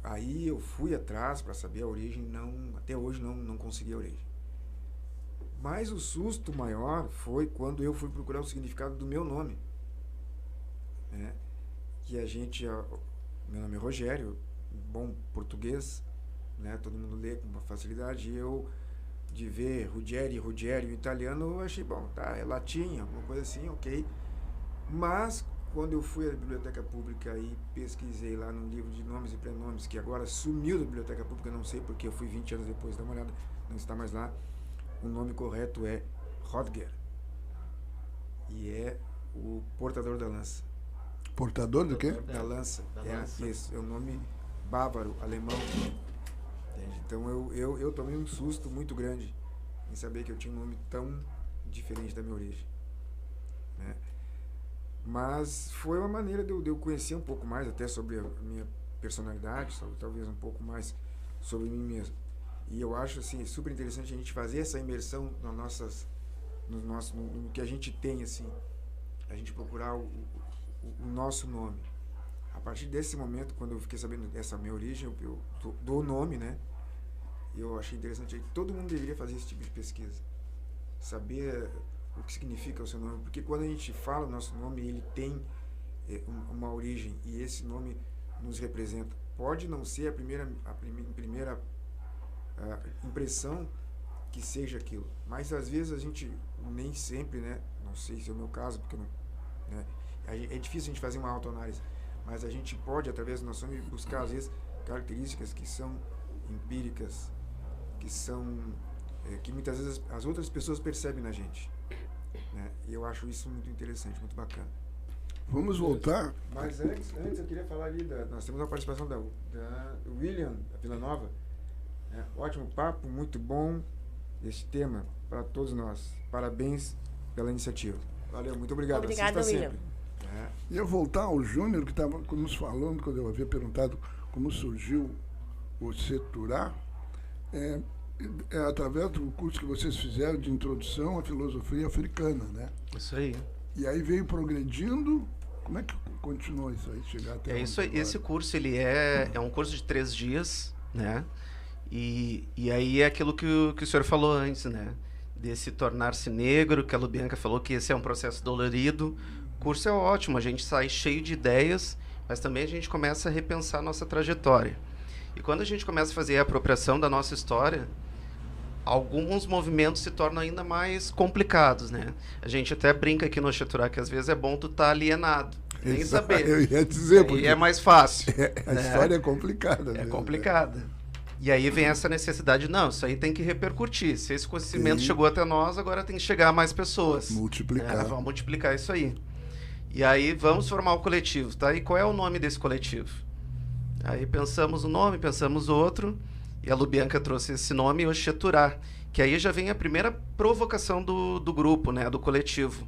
Aí eu fui atrás para saber a origem, até hoje não consegui a origem. Mas o susto maior foi quando eu fui procurar o significado do meu nome. Né? Que meu nome é Rogério, bom português, né? Todo mundo lê com facilidade, e eu, de ver Ruggieri, italiano, eu achei, bom, tá, é latim, alguma coisa assim, ok. Mas, quando eu fui à biblioteca pública e pesquisei lá no livro de nomes e prenomes, que agora sumiu da biblioteca pública, não sei porque, eu fui 20 anos depois, dá uma olhada, não está mais lá, o nome correto é Rodger, e é o portador da lança. Portador do quê? Da lança. É o nome bávaro, alemão. Entende? Então eu tomei um susto muito grande em saber que eu tinha um nome tão diferente da minha origem. Né? Mas foi uma maneira de eu conhecer um pouco mais até sobre a minha personalidade, talvez um pouco mais sobre mim mesmo. E eu acho assim, super interessante a gente fazer essa imersão no que a gente tem, assim, a gente procurar o nosso nome. A partir desse momento, quando eu fiquei sabendo dessa minha origem, do nome, né, eu achei interessante. Todo mundo deveria fazer esse tipo de pesquisa, saber o que significa o seu nome, porque quando a gente fala o nosso nome, ele tem uma origem, e esse nome nos representa. Pode não ser a primeira impressão que seja aquilo, mas às vezes a gente nem sempre, né, não sei se é o meu caso, porque não, né, é difícil a gente fazer uma autoanálise, mas a gente pode, através do nosso nome, buscar às vezes características que são empíricas, que muitas vezes as outras pessoas percebem na gente, né? E eu acho isso muito interessante, muito bacana. Vamos voltar. Mas antes eu queria falar ali, nós temos a participação da William, da Vila Nova. Ótimo papo, muito bom esse tema para todos nós. Parabéns pela iniciativa. Valeu, muito obrigado. Obrigada, William. E eu voltar ao Júnior, que estava nos falando, quando eu havia perguntado como surgiu o Seturá, é através do curso que vocês fizeram de introdução à filosofia africana, né? Isso aí. E aí veio progredindo. Como é que continuou isso aí? Chegar até isso aí. Esse curso, ele é um curso de 3 dias, né? E aí é aquilo que o senhor falou antes, né? De se tornar-se negro, que a Lubianca falou que esse é um processo dolorido. O curso é ótimo, a gente sai cheio de ideias, mas também a gente começa a repensar a nossa trajetória. E quando a gente começa a fazer a apropriação da nossa história, alguns movimentos se tornam ainda mais complicados, né? A gente até brinca aqui no Oxeturá que às vezes é bom tu estar alienado, nem saber. Eu ia dizer, porque é mais fácil. A história é complicada. É complicada. E aí vem essa necessidade, não, isso aí tem que repercutir. Se esse conhecimento chegou até nós, agora tem que chegar a mais pessoas. Multiplicar. Vamos multiplicar isso aí. E aí vamos formar o coletivo, tá? E qual é o nome desse coletivo? Aí pensamos o nome, pensamos outro, e a Lubianca trouxe esse nome, Oxeturá, que aí já vem a primeira provocação do grupo, né, do coletivo.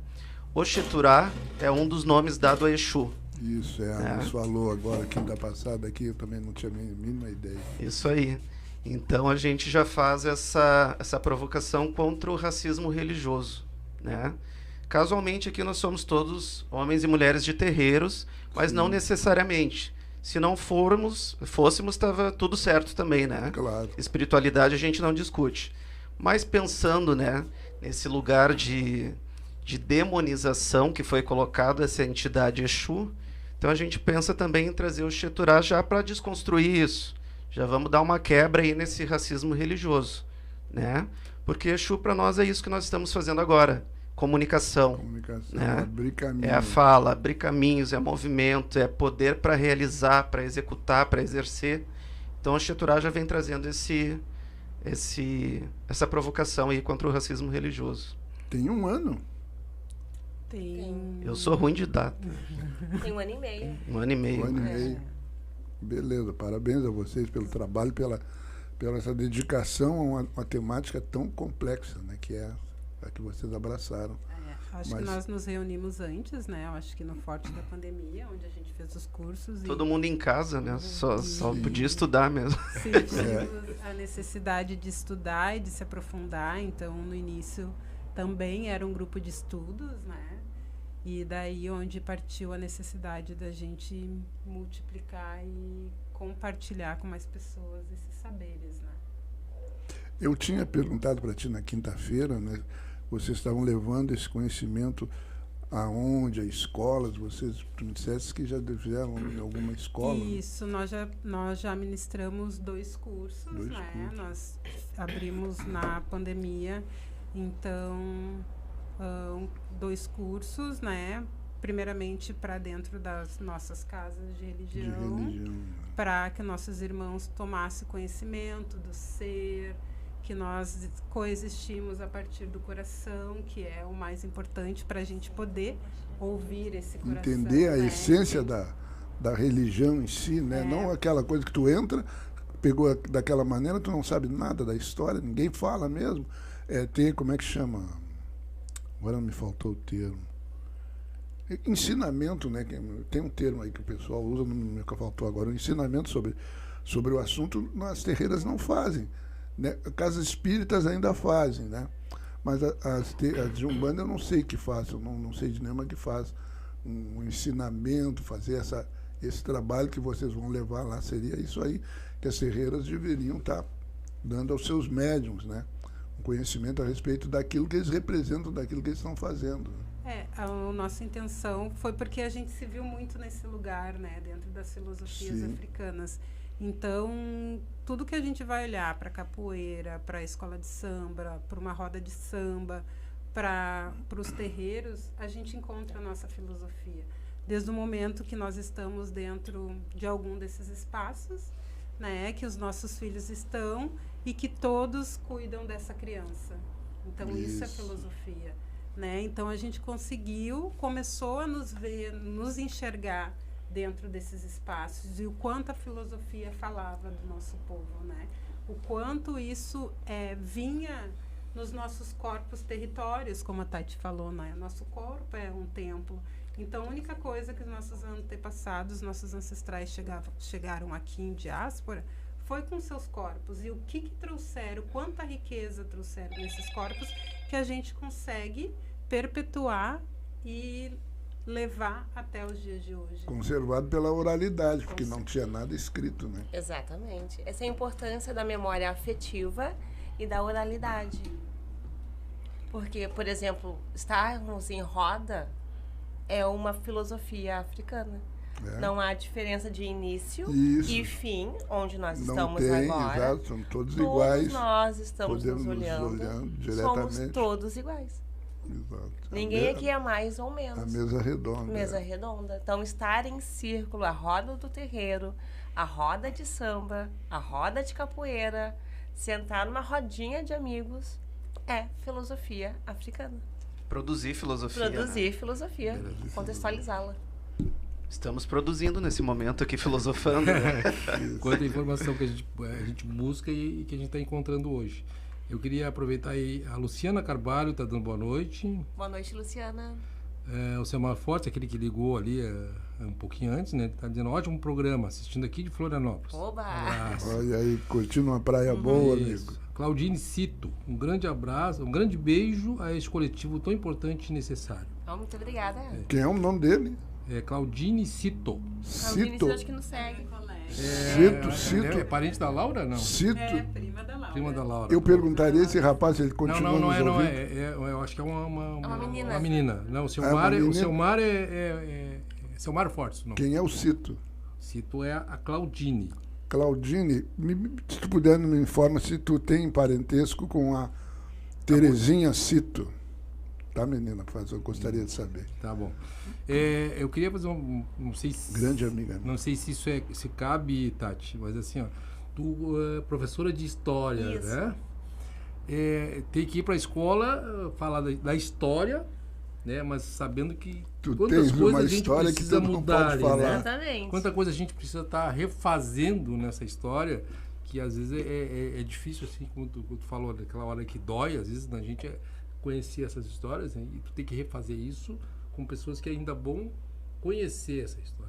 Oxeturá é um dos nomes dado a Exu. Isso, nos falou agora, quinta passada aqui, eu também não tinha a mínima ideia. Isso aí. Então a gente já faz essa provocação contra o racismo religioso, né? Casualmente aqui nós somos todos homens e mulheres de terreiros, mas não necessariamente. Se não fôssemos, estava tudo certo também, né? Claro. Espiritualidade a gente não discute. Mas pensando, né, nesse lugar de demonização que foi colocado essa entidade Exu, então a gente pensa também em trazer o Oxeturá já para desconstruir isso. Já vamos dar uma quebra aí nesse racismo religioso, né? Porque Exu para nós é isso que nós estamos fazendo agora. Comunicação, né? Abrir caminhos. É a fala, abrir caminhos, é movimento, é poder para realizar, para executar, para exercer. Então a Cheturá já vem trazendo essa provocação aí contra o racismo religioso. Tem 1 ano? Tem. Eu sou ruim de data. Tem 1 ano e meio. 1 ano e meio. 1 ano e meio. Beleza, parabéns a vocês pelo trabalho, pela essa dedicação a uma temática tão complexa, né, que é a que vocês abraçaram. Acho que nós nos reunimos antes, né? Eu acho que no forte da pandemia, onde a gente fez os cursos. Todo mundo em casa, né? Só podia estudar mesmo. Sentimos a necessidade de estudar e de se aprofundar. Então, no início, também era um grupo de estudos, né? E daí onde partiu a necessidade da gente multiplicar e compartilhar com mais pessoas esses saberes, né? Eu tinha perguntado para ti na quinta-feira, né? Vocês estavam levando esse conhecimento aonde? A escolas? Tu me disseste que já fizeram em alguma escola? Isso, nós já ministramos 2 cursos, né? Nós abrimos na pandemia, então, 2 cursos, né? Primeiramente para dentro das nossas casas de religião. Para que nossos irmãos tomassem conhecimento do ser, que nós coexistimos a partir do coração, que é o mais importante para a gente poder ouvir esse coração. Entender a essência da religião em si, né? Não aquela coisa que tu entra, pegou daquela maneira, tu não sabe nada da história, ninguém fala mesmo. Tem, como é que chama? Agora me faltou o termo. Ensinamento, né? Tem um termo aí que o pessoal usa, não me faltou agora. O ensinamento sobre o assunto, as terreiras não fazem. Né? Casas espíritas ainda fazem, né? Mas as de Umbanda eu não sei que façam, não sei de nenhuma que faz um ensinamento, fazer esse trabalho que vocês vão levar lá. Seria isso aí que as terreiras deveriam estar dando aos seus médiuns, né? Um conhecimento a respeito daquilo que eles representam, daquilo que eles estão fazendo. A nossa intenção foi porque a gente se viu muito nesse lugar, né? Dentro das filosofias africanas. Então, tudo que a gente vai olhar para capoeira, para a escola de samba, para uma roda de samba, para os terreiros, a gente encontra a nossa filosofia. Desde o momento que nós estamos dentro de algum desses espaços, né, que os nossos filhos estão e que todos cuidam dessa criança. Então, isso é filosofia. Né? Então, a gente começou a nos ver, nos enxergar dentro desses espaços, e o quanto a filosofia falava do nosso povo, né? O quanto isso vinha nos nossos corpos territórios, como a Tati falou, né? Nosso corpo é um templo. Então, a única coisa que os nossos antepassados, nossos ancestrais chegaram aqui em diáspora foi com seus corpos. E o que trouxeram, quanta riqueza trouxeram nesses corpos, que a gente consegue perpetuar e levar até os dias de hoje. Conservado pela oralidade, porque não tinha nada escrito, né? Exatamente. Essa é a importância da memória afetiva e da oralidade. Porque, por exemplo, estarmos em roda é uma filosofia africana. Não há diferença de início e fim, onde nós estamos agora. Exato, somos todos iguais. Nós estamos nos olhando diretamente. Somos todos iguais. Exato. Ninguém aqui é mais ou menos. A mesa redonda. Mesa redonda. Então, estar em círculo, a roda do terreiro, a roda de samba, a roda de capoeira, sentar numa rodinha de amigos, é filosofia africana. Produzir filosofia. Produzir filosofia, contextualizá-la. Estamos produzindo nesse momento aqui, filosofando. Né? Quanta informação que a gente busca e que a gente está encontrando hoje. Eu queria aproveitar aí, a Luciana Carvalho está dando boa noite. Boa noite, Luciana. O Selmar Forte, aquele que ligou ali um pouquinho antes, né? Está dizendo, ótimo programa, assistindo aqui de Florianópolis. Oba! Olha aí, curtindo uma praia boa, amigo. Claudine Cito, um grande abraço, um grande beijo a esse coletivo tão importante e necessário. Muito obrigada. Quem é o nome dele? Claudine Cito. Cito? Acho que nos segue. Cito. É parente da Laura, não? Cito. Prima da Laura. Prima da Laura. Eu perguntaria esse rapaz se ele continua não ouvindo. Eu acho que é uma menina. Uma menina. Não, o Selmar é Selmar Fortes. Não. Quem é o Cito? Cito é a Claudine. Claudine, se tu puder me informa se tu tem parentesco com a Terezinha Cito. Tá, menina? Eu gostaria de saber. Tá bom. Eu queria fazer não sei se... Grande amiga. Não sei se isso se cabe, Tati, mas assim, ó, tu é professora de história, né? Tem que ir para a escola falar da história, né? Mas sabendo que quantas coisas a gente precisa mudar, né? Exatamente. Quanta coisa a gente precisa estar refazendo nessa história, que às vezes é difícil, assim, como tu falou, naquela hora que dói, às vezes a gente conhecer essas histórias, né? E tu tem que refazer isso com pessoas que ainda vão conhecer essa história.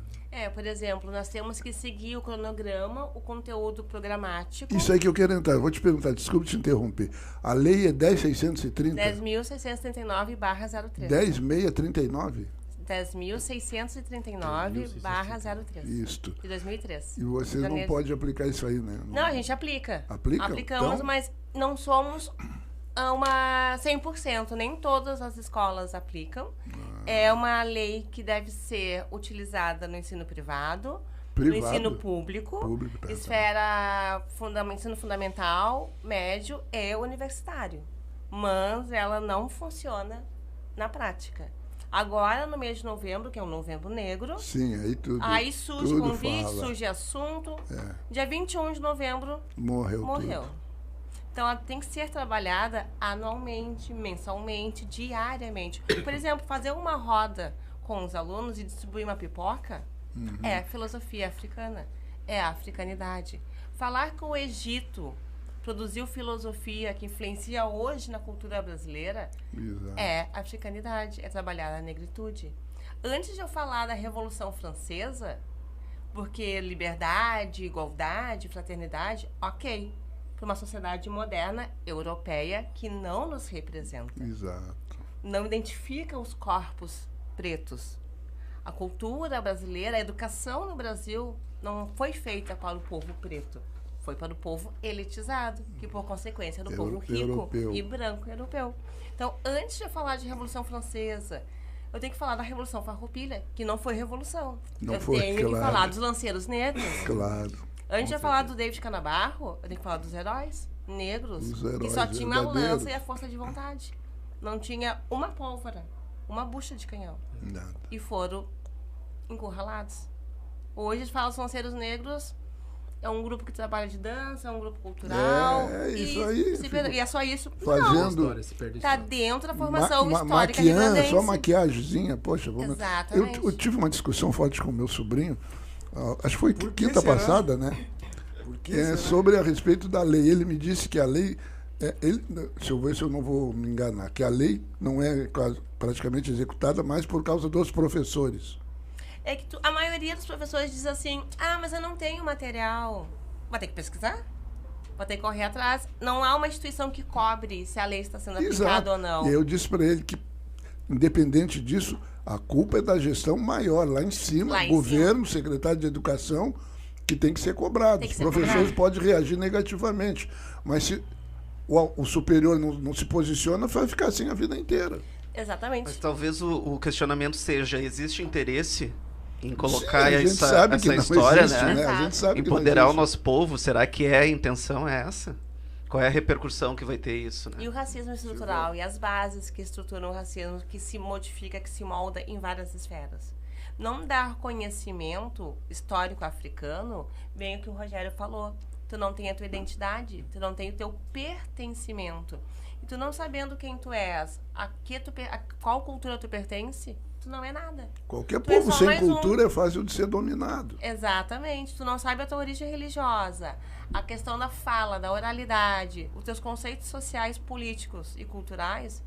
Por exemplo, nós temos que seguir o cronograma, o conteúdo programático. Isso aí que eu quero entrar. Eu vou te perguntar, desculpe te interromper. A lei é 10.630? 10.639/03. 10.639? 10.639/03. Isto. De 2003. E você não pode aplicar isso aí, né? Não, a gente aplica. Aplica? Aplicamos, então... mas não somos 100%. Nem todas as escolas aplicam. É uma lei que deve ser utilizada no ensino privado, no ensino público esfera ensino fundamental, médio e universitário. Mas ela não funciona na prática. Agora, no mês de novembro, que é o Novembro Negro... Sim, aí tudo. Aí surge convite, surge assunto. Dia 21 de novembro... Morreu. Então, ela tem que ser trabalhada anualmente, mensalmente, diariamente. Por exemplo, fazer uma roda com os alunos e distribuir uma pipoca é filosofia africana, é a africanidade. Falar que o Egito produziu filosofia que influencia hoje na cultura brasileira é africanidade, é trabalhar a negritude. Antes de eu falar da Revolução Francesa, porque liberdade, igualdade, fraternidade, ok, para uma sociedade moderna, europeia, que não nos representa. Exato. Não identifica os corpos pretos. A cultura brasileira, a educação no Brasil não foi feita para o povo preto. Foi para o povo elitizado, que por consequência é do povo rico e branco europeu. Então, antes de eu falar de Revolução Francesa, eu tenho que falar da Revolução Farroupilha, que não foi revolução. Eu tenho que falar dos lanceiros negros. Claro. Antes de eu falar do David Canabarro, eu tenho que falar dos heróis negros, que só tinham a lança e a força de vontade. Não tinha uma pólvora, uma bucha de canhão. Nada. E foram encurralados. Hoje, fala dos lanceiros negros, é um grupo que trabalha de dança, é um grupo cultural. Isso aí. E é só isso. Fazendo. Está dentro da formação histórica irlandense. Só maquiagemzinha, poxa. Exatamente. Eu tive uma discussão forte com o meu sobrinho. Acho que foi quinta passada, né? Sobre a respeito da lei. Ele me disse que a lei, deixa eu ver se eu não vou me enganar, que a lei não é praticamente executada mais por causa dos professores. É que a maioria dos professores diz assim, mas eu não tenho material. Vai ter que pesquisar? Vai ter que correr atrás. Não há uma instituição que cobre se a lei está sendo aplicada ou não. E eu disse para ele que, independente disso, a culpa é da gestão maior, lá em cima, governo, secretário de educação, que tem que ser cobrado. Os professores podem reagir negativamente, mas se o superior não se posiciona, vai ficar assim a vida inteira. Exatamente. Mas talvez o questionamento seja, existe interesse em colocar essa história, existe, né? A gente sabe empoderar o nosso povo? Será que a intenção é essa? Qual é a repercussão que vai ter isso, né? E o racismo estrutural e as bases que estruturam o racismo, que se modifica, que se molda em várias esferas. Não dar conhecimento histórico africano, bem o que o Rogério falou. Tu não tem a tua identidade, tu não tem o teu pertencimento. E tu não sabendo quem tu és, a qual cultura tu pertence, tu não é nada. Qualquer povo sem cultura é fácil de ser dominado. Exatamente. Tu não sabe a tua origem religiosa, a questão da fala, da oralidade, os teus conceitos sociais, políticos e culturais,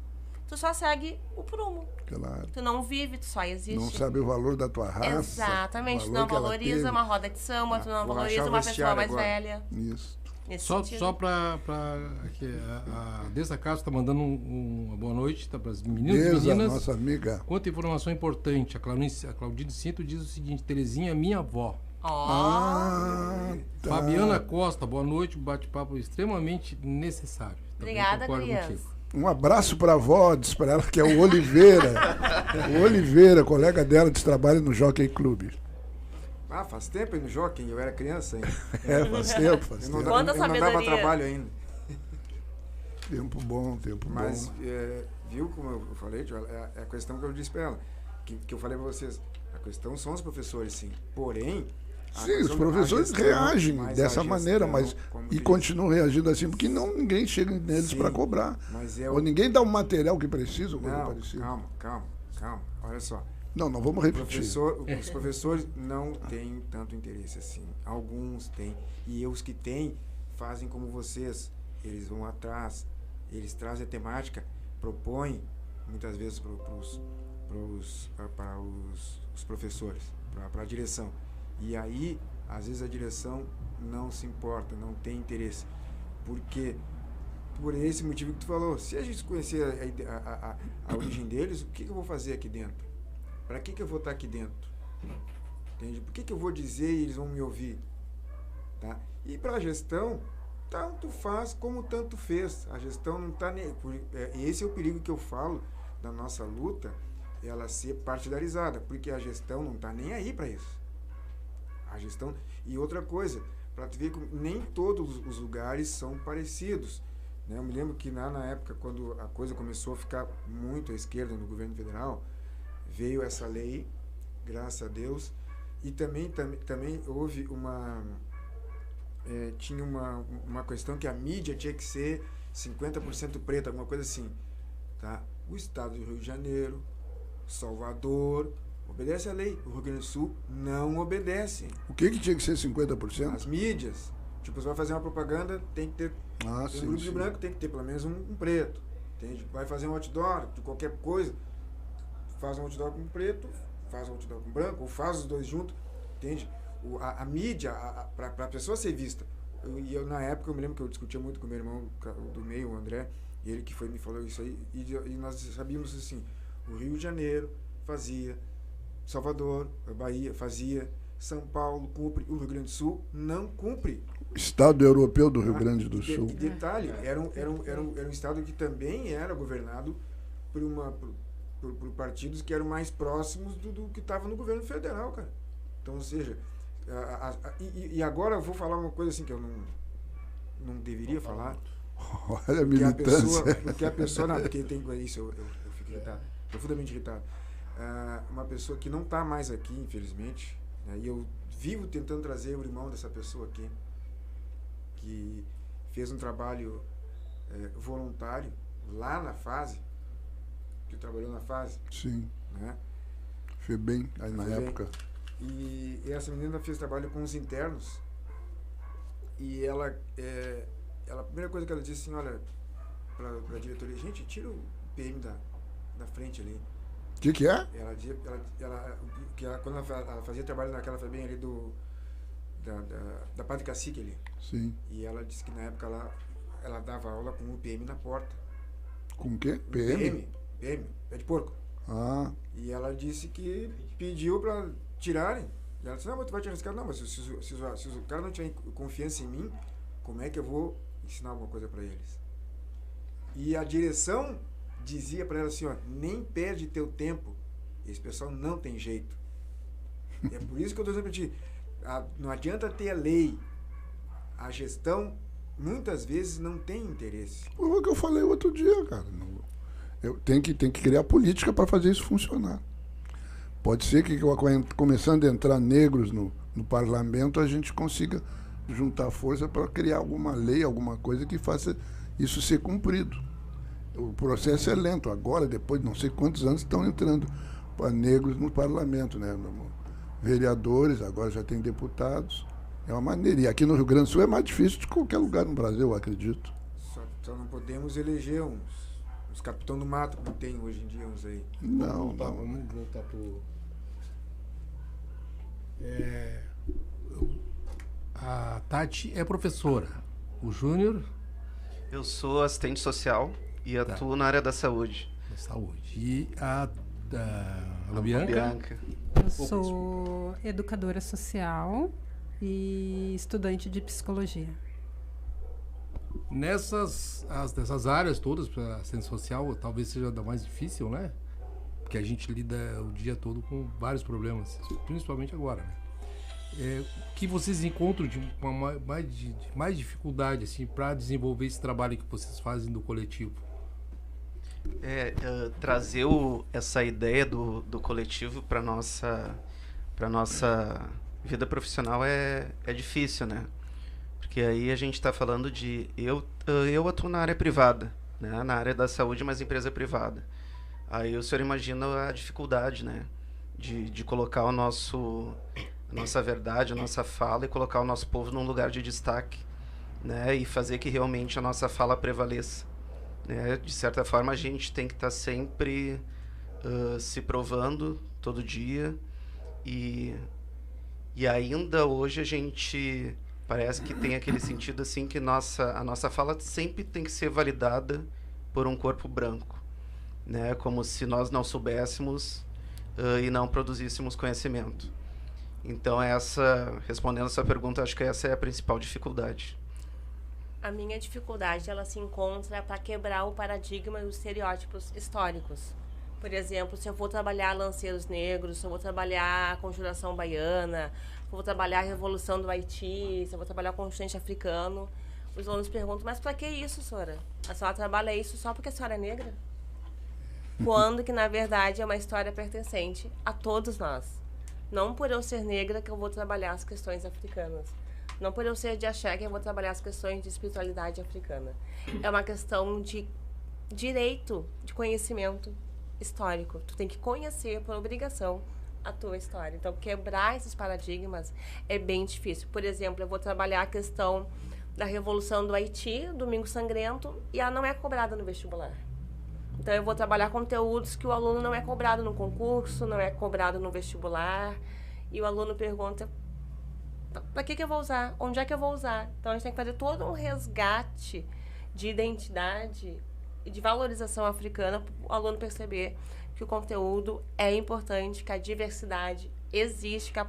tu só segue o prumo. Claro. Tu não vive, tu só existe. Não sabe o valor da tua raça. Exatamente. Tu não valoriza uma roda de samba, tu não valoriza uma pessoa mais velha. Isso. Só para a Dessa Casa está mandando uma boa noite para as meninas e meninas. Nossa amiga. Quanta informação importante. A Claudine Cinto diz o seguinte: Terezinha é minha avó. Tá. Fabiana Costa, boa noite. Bate-papo extremamente necessário. Obrigada, Gurias. Um abraço para a avó, diz para ela que é o Oliveira. O Oliveira, colega dela, de trabalho no Jockey Club. Faz tempo aí no Jockey, eu era criança ainda. Faz tempo. Eu não dava trabalho ainda. Tempo bom. Mas, viu como eu falei, é a questão que eu disse para ela, que eu falei para vocês, a questão são os professores, sim. Porém, Sim, os professores reagem dessa maneira, mas continuam reagindo assim, porque ninguém chega neles para cobrar. Ou ninguém dá o material que precisa, ou coisa parecida. Calma, olha só. Não vamos repetir. Os professores não têm tanto interesse assim. Alguns têm. E os que têm fazem como vocês. Eles vão atrás, eles trazem a temática, propõem muitas vezes para os professores, para a direção. E aí, às vezes a direção não se importa, não tem interesse. Porque, por esse motivo que tu falou, se a gente conhecer a origem deles, o que eu vou fazer aqui dentro? Para que eu vou estar aqui dentro? Entende? Por que eu vou dizer e eles vão me ouvir? Tá? E para a gestão, tanto faz como tanto fez. A gestão não está nem... Esse é o perigo que eu falo da nossa luta, ela ser partidarizada, porque a gestão não está nem aí para isso. A gestão... E outra coisa, para tu ver que nem todos os lugares são parecidos. Né? Eu me lembro que na época, quando a coisa começou a ficar muito à esquerda no governo federal, veio essa lei, graças a Deus, e também houve tinha uma questão que a mídia tinha que ser 50% preta, alguma coisa assim. Tá? O estado do Rio de Janeiro, Salvador, obedece à lei. O Rio Grande do Sul não obedece. O que tinha que ser 50%? As mídias. Tipo, você vai fazer uma propaganda, tem que ter um grupo de branco, tem que ter pelo menos um preto. Entende? Vai fazer um outdoor de qualquer coisa, faz um outdoor com preto, faz um outdoor com branco, ou faz os dois juntos. Entende? A mídia, para a pessoa ser vista. Eu, na época, eu me lembro que eu discutia muito com o meu irmão do meio, o André, e ele que me falou isso aí, e nós sabíamos assim, o Rio de Janeiro fazia, Salvador, Bahia fazia, São Paulo cumpre, o Rio Grande do Sul não cumpre. Estado europeu do Rio Grande do Sul. E detalhe, era um estado que também era governado por partidos que eram mais próximos do que estava no governo federal, cara. Então, ou seja, e agora eu vou falar uma coisa assim que eu não deveria falar. Olha a militância. Porque a pessoa, não, porque tem isso, eu fico irritado, profundamente irritado. Uma pessoa que não está mais aqui, infelizmente, né, e eu vivo tentando trazer o irmão dessa pessoa aqui, que fez um trabalho voluntário lá na fase, que trabalhou na fase. Sim. Né? FEBEM, aí na época. E essa menina fez trabalho com os internos. E ela a primeira coisa que ela disse assim, olha, para a diretoria, gente, tira o PM da frente ali. O que é? Quando ela fazia trabalho naquela FEBEM ali da Padre Cacique ali. Sim. E ela disse que na época ela dava aula com o PM na porta. Com o quê? PM? PM, pé de porco. Ah. E ela disse que pediu para tirarem. E ela disse, não, mas tu vai te arriscar. Não, mas se o cara não tiver confiança em mim, como é que eu vou ensinar alguma coisa para eles? E a direção dizia para ela assim, ó, nem perde teu tempo. Esse pessoal não tem jeito. É por isso que eu estou dizendo para ti, não adianta ter a lei. A gestão, muitas vezes, não tem interesse. Foi o que eu falei outro dia, cara. Tem que criar política para fazer isso funcionar. Pode ser que começando a entrar negros no parlamento, a gente consiga juntar força para criar alguma lei, alguma coisa que faça isso ser cumprido. O processo é lento. Agora, depois de não sei quantos anos, estão entrando negros no parlamento, né? Vereadores, agora já tem deputados. É uma maneira. E aqui no Rio Grande do Sul é mais difícil de qualquer lugar no Brasil, eu acredito. Só não podemos eleger uns capitão do mato, como tem hoje em dia uns aí. Não. Vamos voltar pro... A Tati é professora. O Júnior? Eu sou assistente social e atuo na área da saúde. E a Ana Bianca? Eu sou educadora social e estudante de psicologia. Nessas áreas todas, para assistente social, talvez seja da mais difícil, né? Porque a gente lida o dia todo com vários problemas, principalmente agora, né? O que vocês encontram de mais dificuldade assim, para desenvolver esse trabalho que vocês fazem do coletivo? Trazer essa ideia do coletivo para nossa vida profissional é difícil, né? Porque aí a gente está falando de... Eu atuo na área privada, né? Na área da saúde, mas empresa privada. Aí o senhor imagina a dificuldade, né? De colocar a nossa verdade, a nossa fala e colocar o nosso povo num lugar de destaque, né? E fazer que realmente a nossa fala prevaleça, né? De certa forma, a gente tem que estar sempre se provando todo dia e ainda hoje a gente parece que tem aquele sentido assim que a nossa fala sempre tem que ser validada por um corpo branco, né? Como se nós não soubéssemos e não produzíssemos conhecimento. Então, respondendo essa pergunta, acho que essa é a principal dificuldade. A minha dificuldade, ela se encontra para quebrar o paradigma e os estereótipos históricos. Por exemplo, se eu vou trabalhar lanceiros negros, se eu vou trabalhar a conjuração baiana, se eu vou trabalhar a revolução do Haiti, se eu vou trabalhar o continente africano, os alunos perguntam, mas para que isso, senhora? A senhora trabalha isso só porque a senhora é negra? Quando que, na verdade, é uma história pertencente a todos nós. Não por eu ser negra que eu vou trabalhar as questões africanas. Não por eu ser de axé que eu vou trabalhar as questões de espiritualidade africana. É uma questão de direito, de conhecimento histórico. Tu tem que conhecer, por obrigação, a tua história. Então, quebrar esses paradigmas é bem difícil. Por exemplo, eu vou trabalhar a questão da Revolução do Haiti, Domingo Sangrento, e ela não é cobrada no vestibular. Então, eu vou trabalhar conteúdos que o aluno não é cobrado no concurso, não é cobrado no vestibular, e o aluno pergunta, para que eu vou usar? Onde é que eu vou usar? Então, a gente tem que fazer todo um resgate de identidade e de valorização africana para o aluno perceber que o conteúdo é importante, que a diversidade existe, que a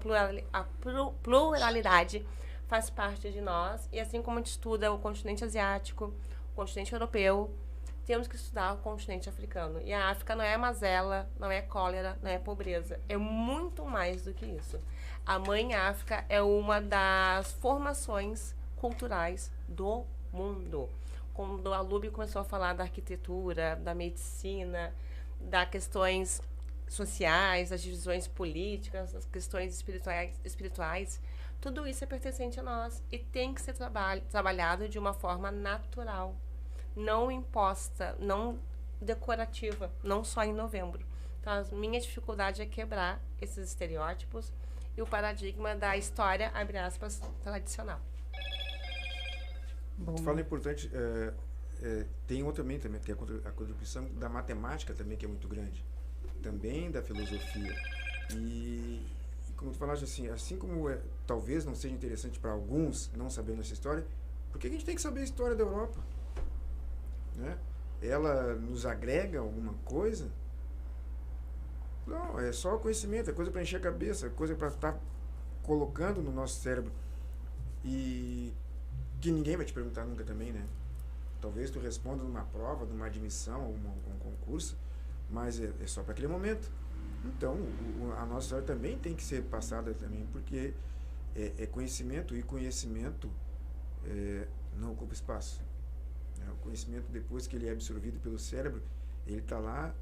pluralidade faz parte de nós. E assim como a gente estuda o continente asiático, o continente europeu, temos que estudar o continente africano. E a África não é mazela, não é cólera, não é pobreza. É muito mais do que isso. A Mãe África é uma das formações culturais do mundo. Quando a Lúbia começou a falar da arquitetura, da medicina, das questões sociais, das divisões políticas, das questões espirituais, tudo isso é pertencente a nós e tem que ser trabalhado de uma forma natural, não imposta, não decorativa, não só em novembro. Então, a minha dificuldade é quebrar esses estereótipos e o paradigma da história, abre aspas, tradicional. Bom. Tu fala importante, tem outro também, que é a contribuição da matemática também, que é muito grande, também da filosofia. E como tu falaste, assim como talvez não seja interessante para alguns não saber nossa história, por que a gente tem que saber a história da Europa? Né? Ela nos agrega alguma coisa? Não, é só conhecimento, é coisa para encher a cabeça, é coisa para estar colocando no nosso cérebro. E que ninguém vai te perguntar nunca também, né? Talvez tu responda numa prova, numa admissão, um concurso, mas é só para aquele momento. Então, a nossa história também tem que ser passada também, porque é conhecimento, e conhecimento não ocupa espaço. O conhecimento, depois que ele é absorvido pelo cérebro, ele está lá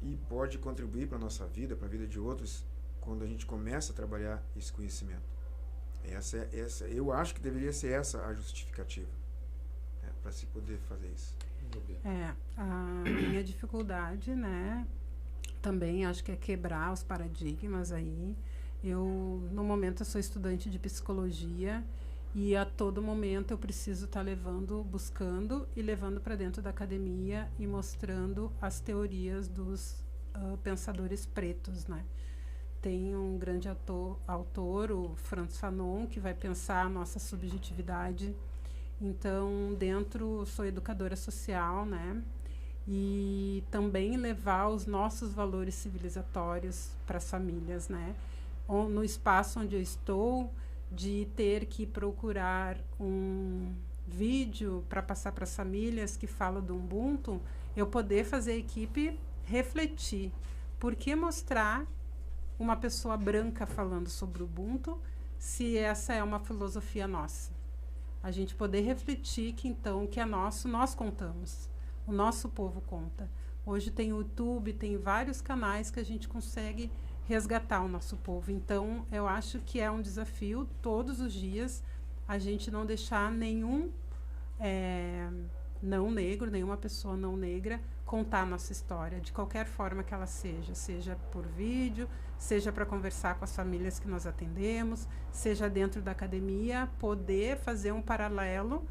e pode contribuir para a nossa vida, para a vida de outros, quando a gente começa a trabalhar esse conhecimento. Eu acho que deveria ser essa a justificativa, para se poder fazer isso. A minha dificuldade, né, também acho que é quebrar os paradigmas aí. No momento, eu sou estudante de psicologia e a todo momento eu preciso estar buscando e levando para dentro da academia e mostrando as teorias dos pensadores pretos, né? Tem um grande autor, o Frantz Fanon, que vai pensar a nossa subjetividade. Então, sou educadora social, né? E também levar os nossos valores civilizatórios para as famílias, né? No espaço onde eu estou, de ter que procurar um vídeo para passar para as famílias que fala do Ubuntu, eu poder fazer a equipe refletir. Por que mostrar uma pessoa branca falando sobre o Ubuntu, se essa é uma filosofia nossa? A gente poder refletir que, então, que é nosso, nós contamos. O nosso povo conta. Hoje tem o YouTube, tem vários canais que a gente consegue resgatar o nosso povo. Então, eu acho que é um desafio, todos os dias, a gente não deixar nenhum não negro, nenhuma pessoa não negra, contar a nossa história, de qualquer forma que ela seja por vídeo, seja para conversar com as famílias que nós atendemos, seja dentro da academia, poder fazer um paralelo.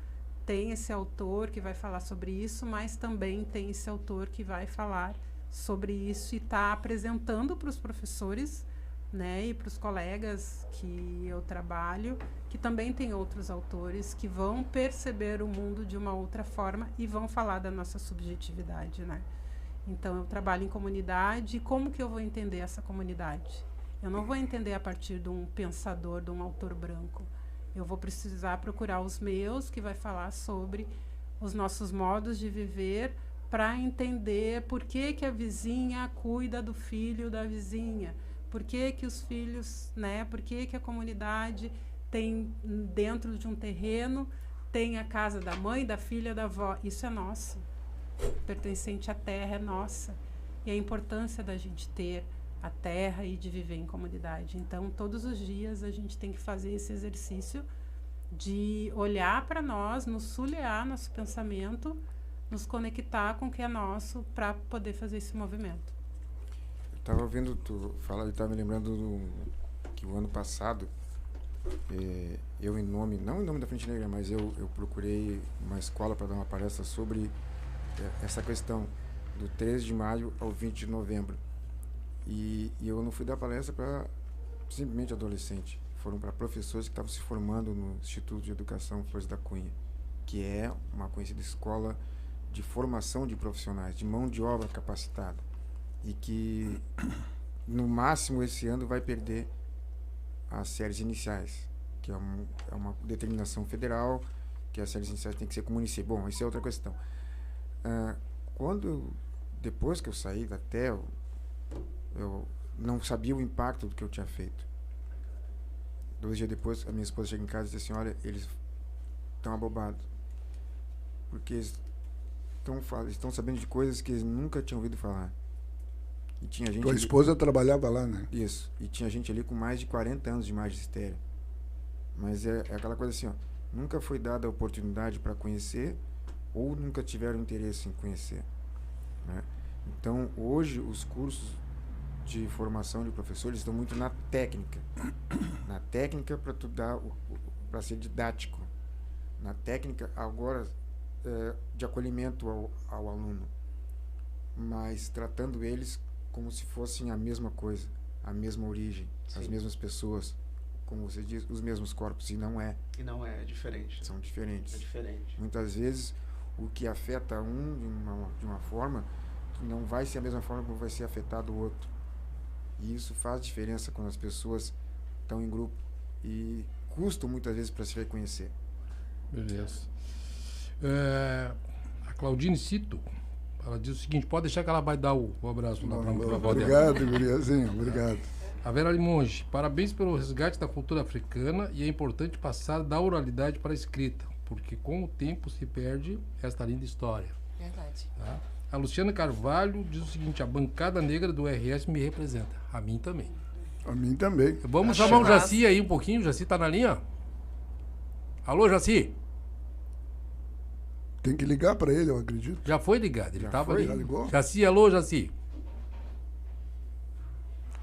Tem esse autor que vai falar sobre isso, mas também tem esse autor que vai falar sobre isso e está apresentando para os professores, né, e para os colegas que eu trabalho, que também tem outros autores que vão perceber o mundo de uma outra forma e vão falar da nossa subjetividade, né? Então, eu trabalho em comunidade, e como que eu vou entender essa comunidade? Eu não vou entender a partir de um pensador, de um autor branco. Eu vou precisar procurar os meus, que vai falar sobre os nossos modos de viver, para entender por que que a vizinha cuida do filho da vizinha, por que que os filhos, né, por que que a comunidade tem dentro de um terreno, tem a casa da mãe, da filha, da avó. Isso é nosso, pertencente à terra, é nossa. E a importância da gente ter a terra e de viver em comunidade. Então, todos os dias a gente tem que fazer esse exercício de olhar para nós, nos sulhear nosso pensamento, nos conectar com o que é nosso para poder fazer esse movimento. Eu estava ouvindo tu falar, eu estava me lembrando que o ano passado, eu não em nome da Frente Negra, mas eu procurei uma escola para dar uma palestra sobre essa questão do 13 de maio ao 20 de novembro. E eu não fui dar palestra para simplesmente adolescente, foram para professores que estavam se formando no Instituto de Educação Flores da Cunha, que é uma conhecida escola de formação de profissionais, de mão de obra capacitada, e que no máximo esse ano vai perder as séries iniciais, que é uma determinação federal, que as séries iniciais têm que ser com o município. Bom, isso é outra questão. Depois que eu saí da TEL, eu não sabia o impacto do que eu tinha feito. 2 dias depois, a minha esposa chega em casa e diz assim: olha, eles estão abobados, porque eles estão sabendo de coisas que eles nunca tinham ouvido falar. E tinha gente. Tua esposa trabalhava lá, né? Isso. E tinha gente ali com mais de 40 anos de magistério. Mas é aquela coisa assim, ó, nunca foi dada a oportunidade para conhecer, ou nunca tiveram interesse em conhecer, né? Então, hoje, os cursos de formação de professores estão muito na técnica. Na técnica para tu dar, para ser didático. Na técnica, agora, de acolhimento ao aluno. Mas tratando eles como se fossem a mesma coisa, a mesma origem, sim, as mesmas pessoas, como você diz, os mesmos corpos. E não é. E não é, é diferente. São diferentes. É diferente. Muitas vezes, o que afeta um de uma forma, não vai ser a mesma forma como vai ser afetado o outro. E isso faz diferença quando as pessoas estão em grupo e custam muitas vezes para se reconhecer. Beleza. A Claudine Cito, ela diz o seguinte: pode deixar que ela vai dar o abraço lá para a avó dela. Obrigado, guriazinho, obrigado. A Vera Limonge, parabéns pelo resgate da cultura africana, e é importante passar da oralidade para a escrita, porque com o tempo se perde esta linda história. Verdade. Tá? A Luciana Carvalho diz o seguinte: a bancada negra do RS me representa. A mim também. A mim também. Vamos chamar o Jaci aí um pouquinho. O Jaci tá na linha? Alô, Jaci? Tem que ligar para ele, eu acredito. Já foi ligado, ele estava ali. Já ligou? Jaci, alô, Jaci?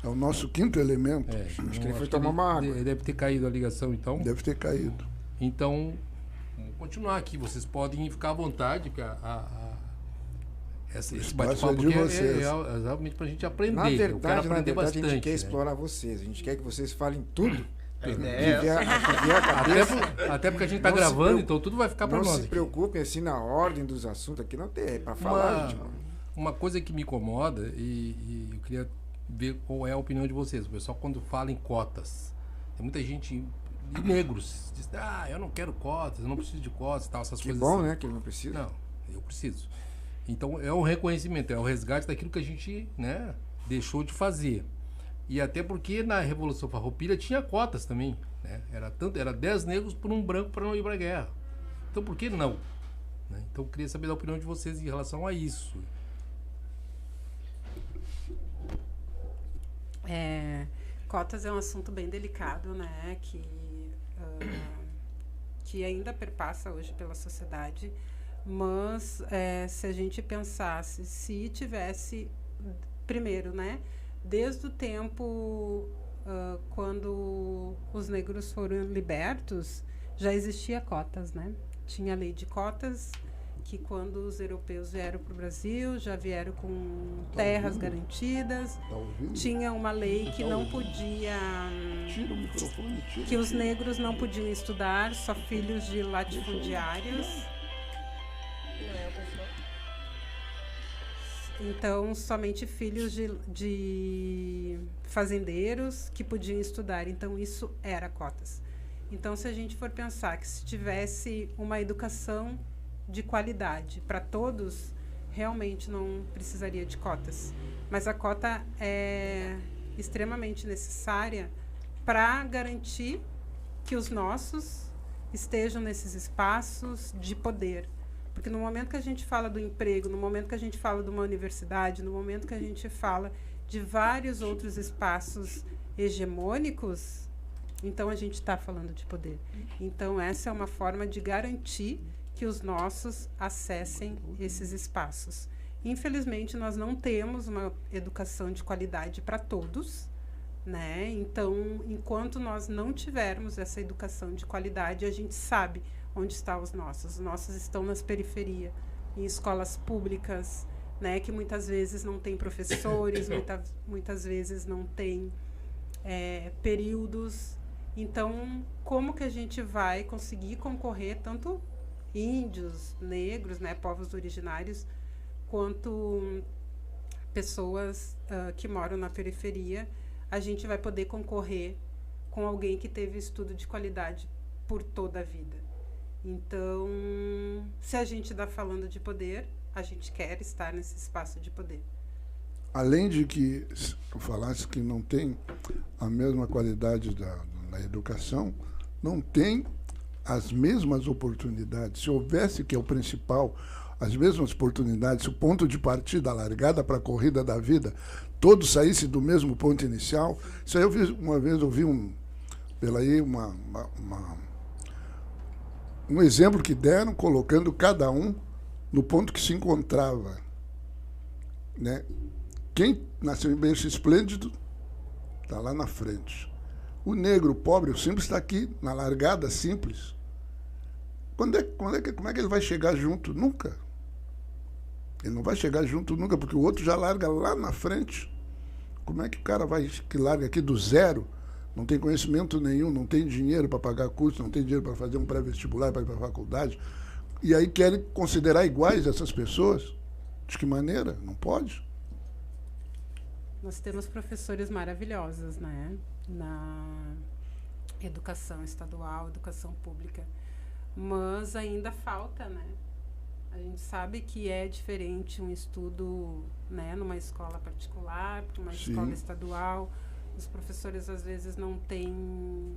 É o nosso quinto elemento. Acho que ele foi tomar uma água. Deve ter caído a ligação, então. Deve ter caído. Então, vamos continuar aqui. Vocês podem ficar à vontade, porque esse bate-papo é realmente para a gente aprender. Na verdade, eu quero aprender bastante. A gente quer explorar vocês. A gente quer que vocês falem tudo. Até porque a gente está gravando, então tudo vai ficar para nós. Não se preocupem assim na ordem dos assuntos. Aqui não tem para falar. Uma coisa que me incomoda, e eu queria ver qual é a opinião de vocês. O pessoal, quando fala em cotas, tem muita gente, negros, diz: eu não quero cotas, eu não preciso de cotas, tal, essas coisas. Que bom, assim. né? Que ele não precisa. Não, eu preciso. Então, é um reconhecimento, é o resgate daquilo que a gente, né, deixou de fazer. E até porque na Revolução Farroupilha tinha cotas também, né? Era 10 negros por um branco para não ir para a guerra. Então, por que não? Né? Então, eu queria saber da opinião de vocês em relação a isso. Cotas é um assunto bem delicado, né? Que ainda perpassa hoje pela sociedade, mas se a gente pensasse, se tivesse, primeiro, né? Desde o tempo quando os negros foram libertos, já existia cotas, né? Tinha a lei de cotas, que quando os europeus vieram para o Brasil, já vieram com terras garantidas. Tinha uma lei que não podia... Tira o microfone, que os negros não podiam estudar, só filhos de latifundiários. Então, somente filhos de fazendeiros que podiam estudar. Então, isso era cotas. Então, se a gente for pensar que se tivesse uma educação de qualidade para todos, realmente não precisaria de cotas. Mas a cota é extremamente necessária para garantir que os nossos estejam nesses espaços de poder. Porque no momento que a gente fala do emprego, no momento que a gente fala de uma universidade, no momento que a gente fala de vários outros espaços hegemônicos, então a gente está falando de poder. Então essa é uma forma de garantir que os nossos acessem esses espaços. Infelizmente, nós não temos uma educação de qualidade para todos, né? Então, enquanto nós não tivermos essa educação de qualidade, a gente sabe onde estão os nossos. Os nossos estão nas periferias, em escolas públicas, né? Que muitas vezes não tem professores, muitas vezes não tem períodos. Então, como que a gente vai conseguir concorrer tanto índios, negros, né, povos originários, quanto pessoas que moram na periferia, a gente vai poder concorrer com alguém que teve estudo de qualidade por toda a vida. Então, se a gente está falando de poder, a gente quer estar nesse espaço de poder. Além de que eu falasse que não tem a mesma qualidade na educação, não tem as mesmas oportunidades. Se houvesse, que é o principal, as mesmas oportunidades, se o ponto de partida, a largada para a corrida da vida, todos saíssem do mesmo ponto inicial. Isso aí uma vez eu vi um exemplo que deram, colocando cada um no ponto que se encontrava, né? Quem nasceu em berço esplêndido está lá na frente. O negro, o pobre, o simples está aqui, na largada simples. Como é que ele vai chegar junto? Nunca. Ele não vai chegar junto nunca, porque o outro já larga lá na frente. Como é que o cara que larga aqui do zero, não tem conhecimento nenhum, não tem dinheiro para pagar curso, não tem dinheiro para fazer um pré-vestibular, para ir para a faculdade, e aí querem considerar iguais essas pessoas? De que maneira? Não pode. Nós temos professores maravilhosos, né? Na educação estadual, educação pública. Mas ainda falta, né? A gente sabe que é diferente um estudo, né, numa escola particular, para uma escola estadual. Os professores, às vezes, não têm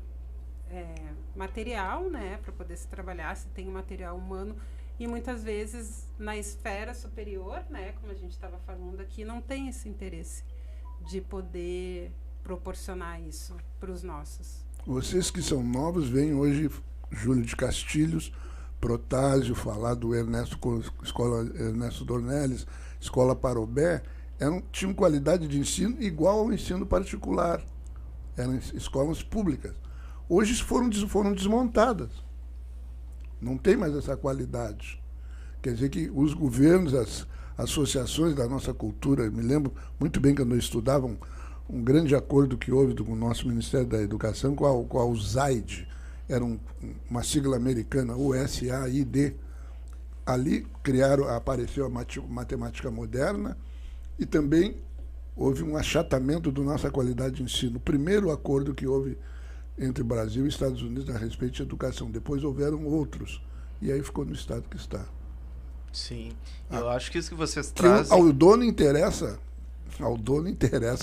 material, né, para poder se trabalhar, se tem material humano. E, muitas vezes, na esfera superior, né, como a gente estava falando aqui, não tem esse interesse de poder proporcionar isso para os nossos. Vocês que são novos, veem hoje Júlio de Castilhos, Protásio, falar do Escola Ernesto Dornelles, Escola Parobé, tinham qualidade de ensino igual ao ensino particular. Eram escolas públicas. Hoje foram desmontadas. Não tem mais essa qualidade. Quer dizer que os governos, as associações da nossa cultura, me lembro muito bem quando eu estudava um grande acordo que houve com o nosso Ministério da Educação com a USAID, era uma sigla americana, USAID. Ali apareceu a matemática moderna e também houve um achatamento da nossa qualidade de ensino. O primeiro acordo que houve entre Brasil e Estados Unidos a respeito de educação. Depois houveram outros. E aí ficou no estado que está. Sim. Eu acho que isso que vocês trazem... Ao dono interessa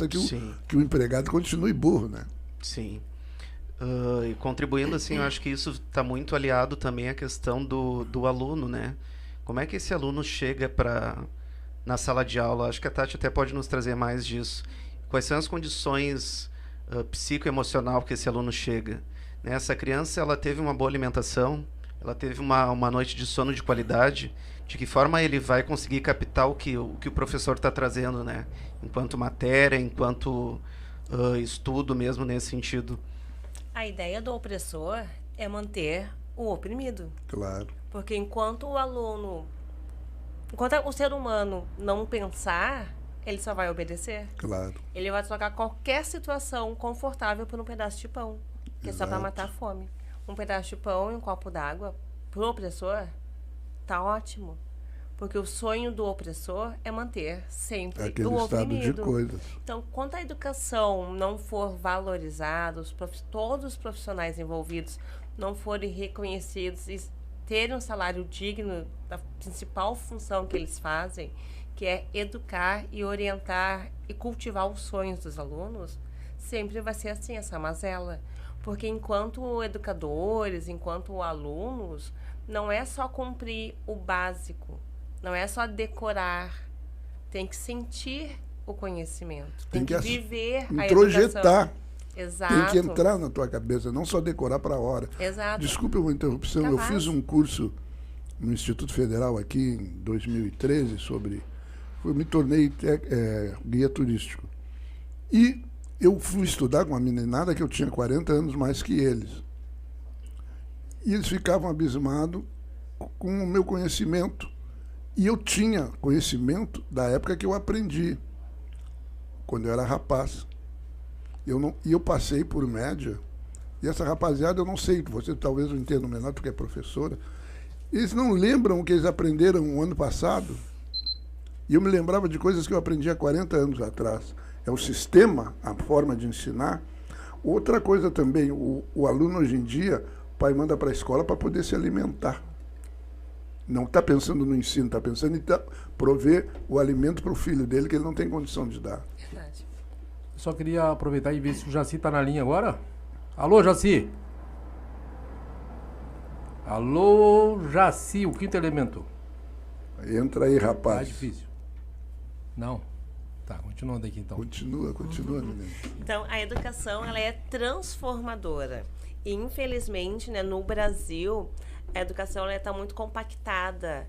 que o empregado continue burro, né? Sim. E contribuindo, assim, eu acho que isso está muito aliado também à questão do aluno, né? Como é que esse aluno chega na sala de aula? Acho que a Tati até pode nos trazer mais disso. quais são as condições psicoemocional que esse aluno chega. Né? Essa criança, ela teve uma boa alimentação, ela teve uma noite de sono de qualidade, de que forma ele vai conseguir captar o que o professor está trazendo, né? Enquanto matéria, enquanto estudo mesmo nesse sentido. A ideia do opressor é manter o oprimido. Claro. Porque enquanto o ser humano não pensar, ele só vai obedecer. Claro. Ele vai trocar qualquer situação confortável por um pedaço de pão, que é só para matar a fome. Um pedaço de pão e um copo d'água, pro opressor, tá ótimo. Porque o sonho do opressor é manter sempre aquele o oprimido. estado de coisas. Então, quando a educação não for valorizada, todos os profissionais envolvidos não forem reconhecidos e terem um salário digno da principal função que eles fazem, que é educar e orientar e cultivar os sonhos dos alunos, sempre vai ser assim, essa mazela. Porque enquanto educadores, enquanto alunos, não é só cumprir o básico, não é só decorar, tem que sentir o conhecimento, tem que viver a introjetar. Exato. Tem que entrar na tua cabeça, não só decorar para a hora. Exato. Desculpe uma interrupção, eu fiz um curso no Instituto Federal aqui em 2013 sobre... Eu me tornei guia turístico. E eu fui estudar com uma meninada que eu tinha 40 anos mais que eles. E eles ficavam abismados com o meu conhecimento. E eu tinha conhecimento da época que eu aprendi, quando eu era rapaz. E eu passei por média, e essa rapaziada, eu não sei, você talvez não entenda melhor porque é professora, eles não lembram o que eles aprenderam o ano passado. E eu me lembrava de coisas que eu aprendi há 40 anos atrás. É o sistema, a forma de ensinar. Outra coisa também, o aluno hoje em dia, o pai manda para a escola para poder se alimentar. Não está pensando no ensino, está pensando em prover o alimento para o filho dele, que ele não tem condição de dar. Verdade. Eu só queria aproveitar e ver se o Jaci está na linha agora. Alô, Jaci? Alô, Jaci, o quinto elemento. Entra aí, rapaz. Tá difícil. Não. Tá, continuando aqui então. Continua, menino. Então, a educação, ela é transformadora. E, infelizmente, né, no Brasil, a educação está muito compactada.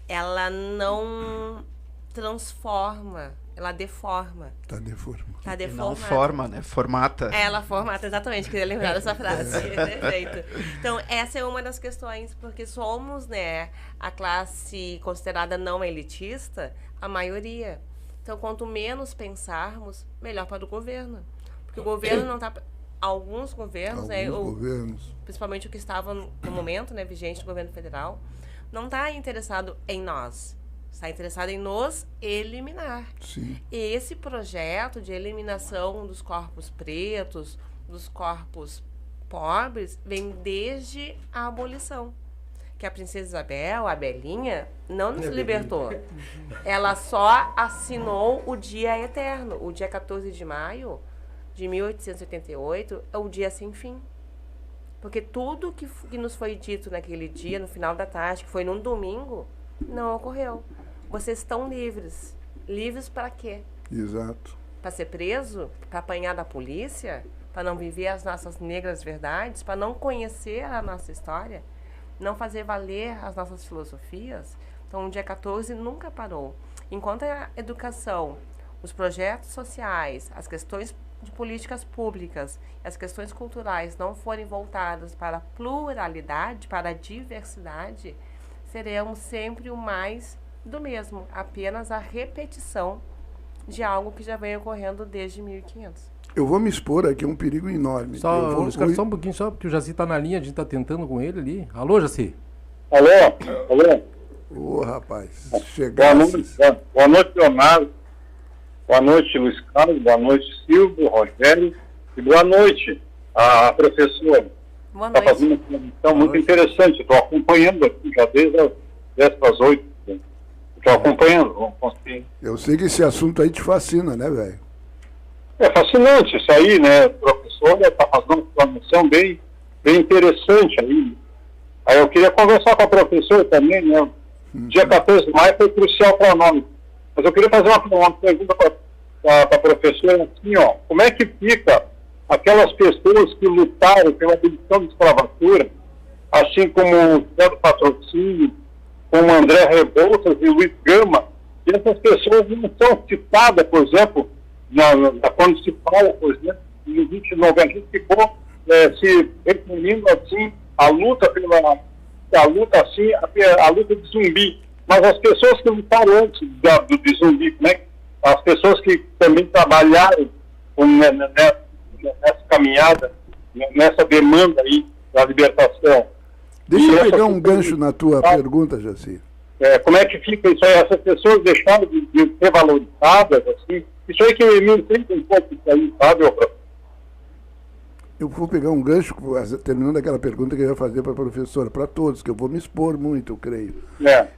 Ela não transforma, ela deforma. Está deformada. Tá deformada. Não forma, né? Formata. Ela formata, exatamente. Queria lembrar dessa frase. Perfeito. Então, essa é uma das questões, porque somos, né, a classe considerada não elitista, a maioria. Então, quanto menos pensarmos, melhor para o governo. Porque o governo não está... Alguns governos, principalmente o que estava no momento, né, vigente do governo federal, não está interessado em nós. Está interessado em nos eliminar. Sim. E esse projeto de eliminação dos corpos pretos, dos corpos pobres, vem desde a abolição. Que a princesa Isabel, a Belinha, não nos libertou. Ela só assinou o dia eterno. O dia 14 de maio de 1888 é o dia sem fim. Porque tudo que nos foi dito naquele dia, no final da tarde, que foi num domingo, não ocorreu. Vocês estão livres. Livres para quê? Exato. Para ser preso? Para apanhar da polícia? Para não viver as nossas negras verdades? Para não conhecer a nossa história? Não fazer valer as nossas filosofias? Então, o dia 14 nunca parou. Enquanto a educação, os projetos sociais, as questões de políticas públicas, as questões culturais não forem voltadas para a pluralidade, para a diversidade, seremos sempre o mais do mesmo, apenas a repetição de algo que já vem ocorrendo desde 1500. Eu vou me expor aqui, é um perigo enorme. Só um pouquinho, só porque o Jaci está na linha, a gente está tentando com ele ali. Alô, Jaci? Alô? Ô, rapaz, boa noite, Leonardo. Boa noite, Luiz Carlos. Boa noite, Silvio, Rogério. E boa noite, a professora. Boa noite. Está fazendo uma transmissão muito interessante. Estou acompanhando aqui já desde as 10 para as 8. Estou acompanhando. Vamos conseguir. Eu sei que esse assunto aí te fascina, né, velho? É fascinante isso aí, né? A professora está fazendo uma transmissão bem interessante aí. Aí eu queria conversar com a professora também, né? Dia 14 de maio foi crucial para nós. Mas eu queria fazer uma pergunta para a professora, assim, ó, como é que fica aquelas pessoas que lutaram pela abolição da escravatura, assim como o Zé do Patrocínio, como André Rebouças e Luiz Gama, e essas pessoas não são citadas, por exemplo, quando se fala, por exemplo, em 29, a gente ficou se referindo assim, a luta assim, a luta de Zumbi, mas as pessoas que lutaram antes de Zumbi, né, as pessoas que também trabalharam nessa caminhada, nessa demanda aí da libertação. Deixa eu pegar um gancho na tua pergunta, Jaci. Como é que fica isso aí? Essas pessoas deixaram de ser valorizadas, assim? Isso aí que me intriga um pouco isso aí, sabe, professor? Eu vou pegar um gancho, terminando aquela pergunta que eu ia fazer para a professora, para todos, que eu vou me expor muito, eu creio.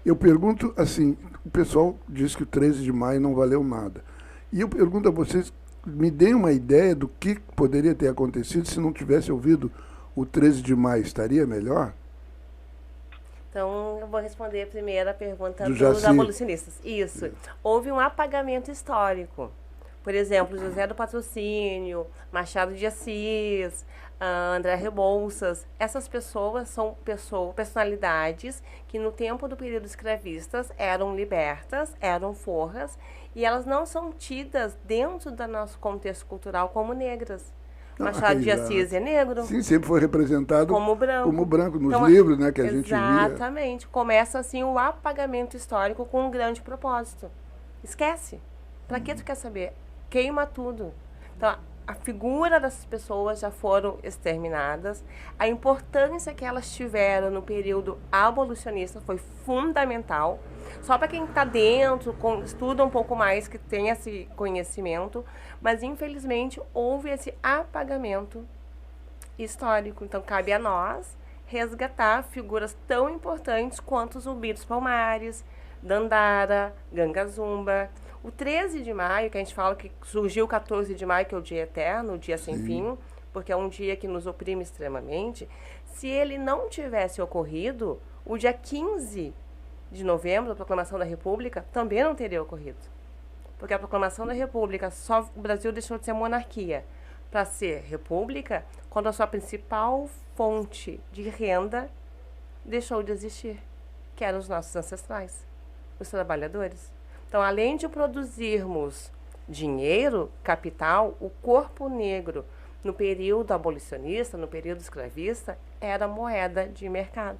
Eu pergunto assim, o pessoal diz que o 13 de maio não valeu nada. E eu pergunto a vocês, me deem uma ideia do que poderia ter acontecido se não tivesse ouvido o 13 de maio, estaria melhor? Então, eu vou responder primeiro a pergunta dos abolicionistas. Isso. Houve um apagamento histórico. Por exemplo, José do Patrocínio, Machado de Assis, André Rebouças. Essas pessoas são personalidades que no tempo do período escravistas eram libertas, eram forras, e elas não são tidas dentro do nosso contexto cultural como negras. Machado de Assis é negro. Sim, sempre foi representado como branco nos então, livros, né, que a gente via. Exatamente. Começa assim o apagamento histórico com um grande propósito. Esquece. Para que tu quer saber? Queima tudo. Então, a figura dessas pessoas já foram exterminadas. A importância que elas tiveram no período abolicionista foi fundamental. Só para quem está dentro, estuda um pouco mais, que tem esse conhecimento. Mas, infelizmente, houve esse apagamento histórico. Então, cabe a nós resgatar figuras tão importantes quanto os Zumbi dos Palmares, Dandara, Ganga Zumba. O 13 de maio, que a gente fala que surgiu o 14 de maio, que é o dia eterno, o dia sem fim, porque é um dia que nos oprime extremamente. Se ele não tivesse ocorrido, o dia 15 de novembro, a proclamação da República, também não teria ocorrido. Porque a proclamação da República, só o Brasil deixou de ser monarquia para ser república quando a sua principal fonte de renda deixou de existir, que eram os nossos ancestrais, os trabalhadores. Então, além de produzirmos dinheiro, capital, o corpo negro, no período abolicionista, no período escravista, era moeda de mercado.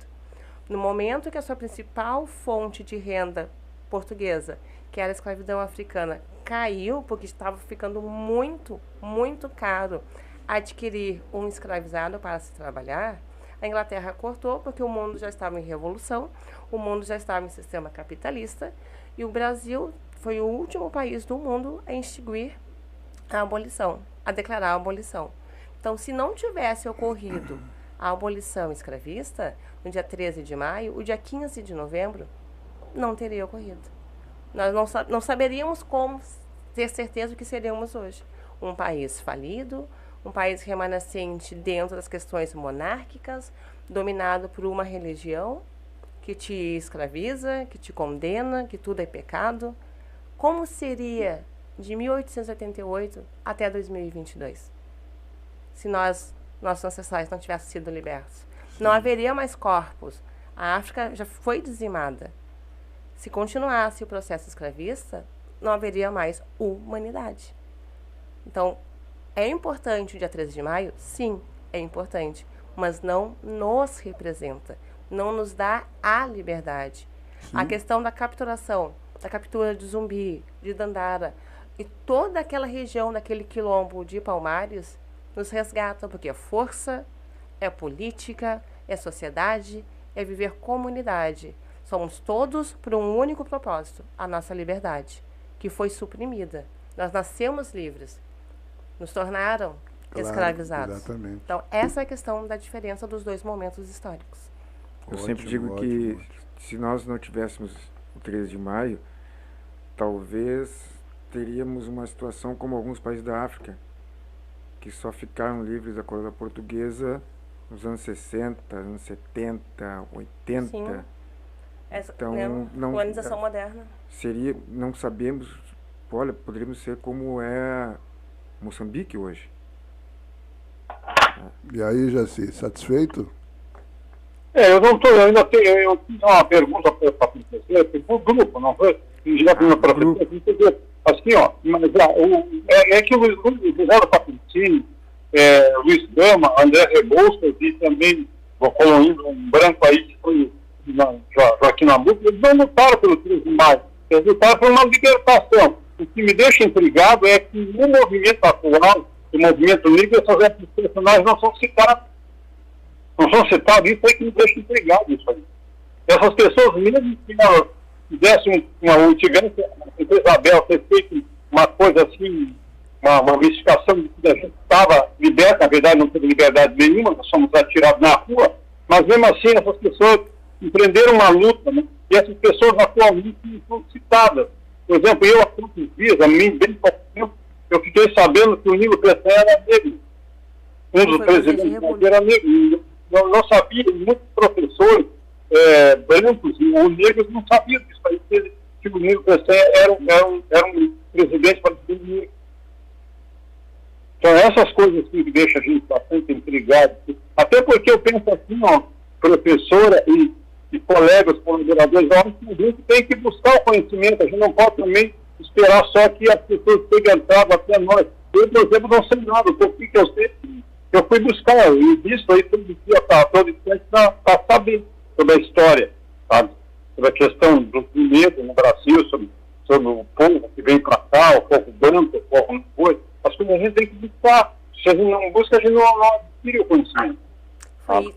No momento que a sua principal fonte de renda portuguesa, que era a escravidão africana, caiu, porque estava ficando muito, muito caro adquirir um escravizado para se trabalhar, a Inglaterra cortou, porque o mundo já estava em revolução, o mundo já estava em sistema capitalista, e o Brasil foi o último país do mundo a instituir a abolição, a declarar a abolição. Então, se não tivesse ocorrido a abolição escravista, no dia 13 de maio, o dia 15 de novembro, não teria ocorrido. Nós não saberíamos como ter certeza do que seríamos hoje. Um país falido, um país remanescente dentro das questões monárquicas, dominado por uma religião que te escraviza, que te condena, que tudo é pecado. Como seria de 1888 até 2022? Se nossos ancestrais não tivessem sido libertos. Não haveria mais corpos. A África já foi dizimada. Se continuasse o processo escravista, não haveria mais humanidade. Então, é importante o dia 13 de maio? Sim, é importante. Mas não nos representa. Não nos dá a liberdade. Sim. A questão da capturação, da captura de Zumbi, de Dandara, e toda aquela região daquele quilombo de Palmares nos resgata, porque é força, é política, é sociedade, é viver comunidade. Somos todos por um único propósito, a nossa liberdade, que foi suprimida. Nós nascemos livres, nos tornaram escravizados. Exatamente. Então, essa é a questão da diferença dos dois momentos históricos. Eu sempre digo que se nós não tivéssemos o 13 de maio, talvez teríamos uma situação como alguns países da África, que só ficaram livres da coroa portuguesa nos anos 60, anos 70, 80. Sim. Então, colonização moderna. Não sabemos olha, poderíamos ser como é Moçambique hoje. E aí, Jaci, satisfeito? Eu não estou, eu tinha uma pergunta para o professor, para o grupo, não foi? Já para o professor, assim, ó, mas é que o José Patrocínio, Luiz Gama, André Rebouças e também, vou colocar um branco aí que foi Joaquim Nabuco, eles não lutaram pelo 13 de maio, eles lutaram por uma libertação. O que me deixa intrigado é que no movimento atual, o movimento negro, essas personagens não são citadas. Não são citados, isso aí que me deixa intrigado, isso aí. Essas pessoas, mesmo que tivessem a Isabel ter feito uma coisa assim, uma mistificação de que a gente estava liberta, na verdade não teve liberdade nenhuma, nós somos atirados na rua, mas mesmo assim essas pessoas empreenderam uma luta, né? E essas pessoas atualmente não são citadas. Por exemplo, eu há poucos dias, a mim, bem pouco tempo, eu fiquei sabendo que o Nilo Peçanha era negro. Um dos presidentes era negro. Eu não sabia, muitos professores brancos ou negros não sabiam disso aí, que o Nilo Peçanha era um presidente brasileiro. Então, essas coisas que deixam a gente bastante intrigado. Até porque eu penso assim, ó, professora e colegas, colaboradores, a gente tem que buscar o conhecimento. A gente não pode também esperar só que as pessoas tenham entrado até nós. Eu, por exemplo, não sei nada. O que eu sei, eu fui buscar. E isso aí todo dia, todo instante, está sabendo sobre a história, sabe? Sobre a questão do medo no Brasil, sobre o povo que vem para cá, o povo branco, o povo não foi. As coisas a gente tem que buscar. Se a gente não busca, a gente não adquire o conhecimento. Sabe?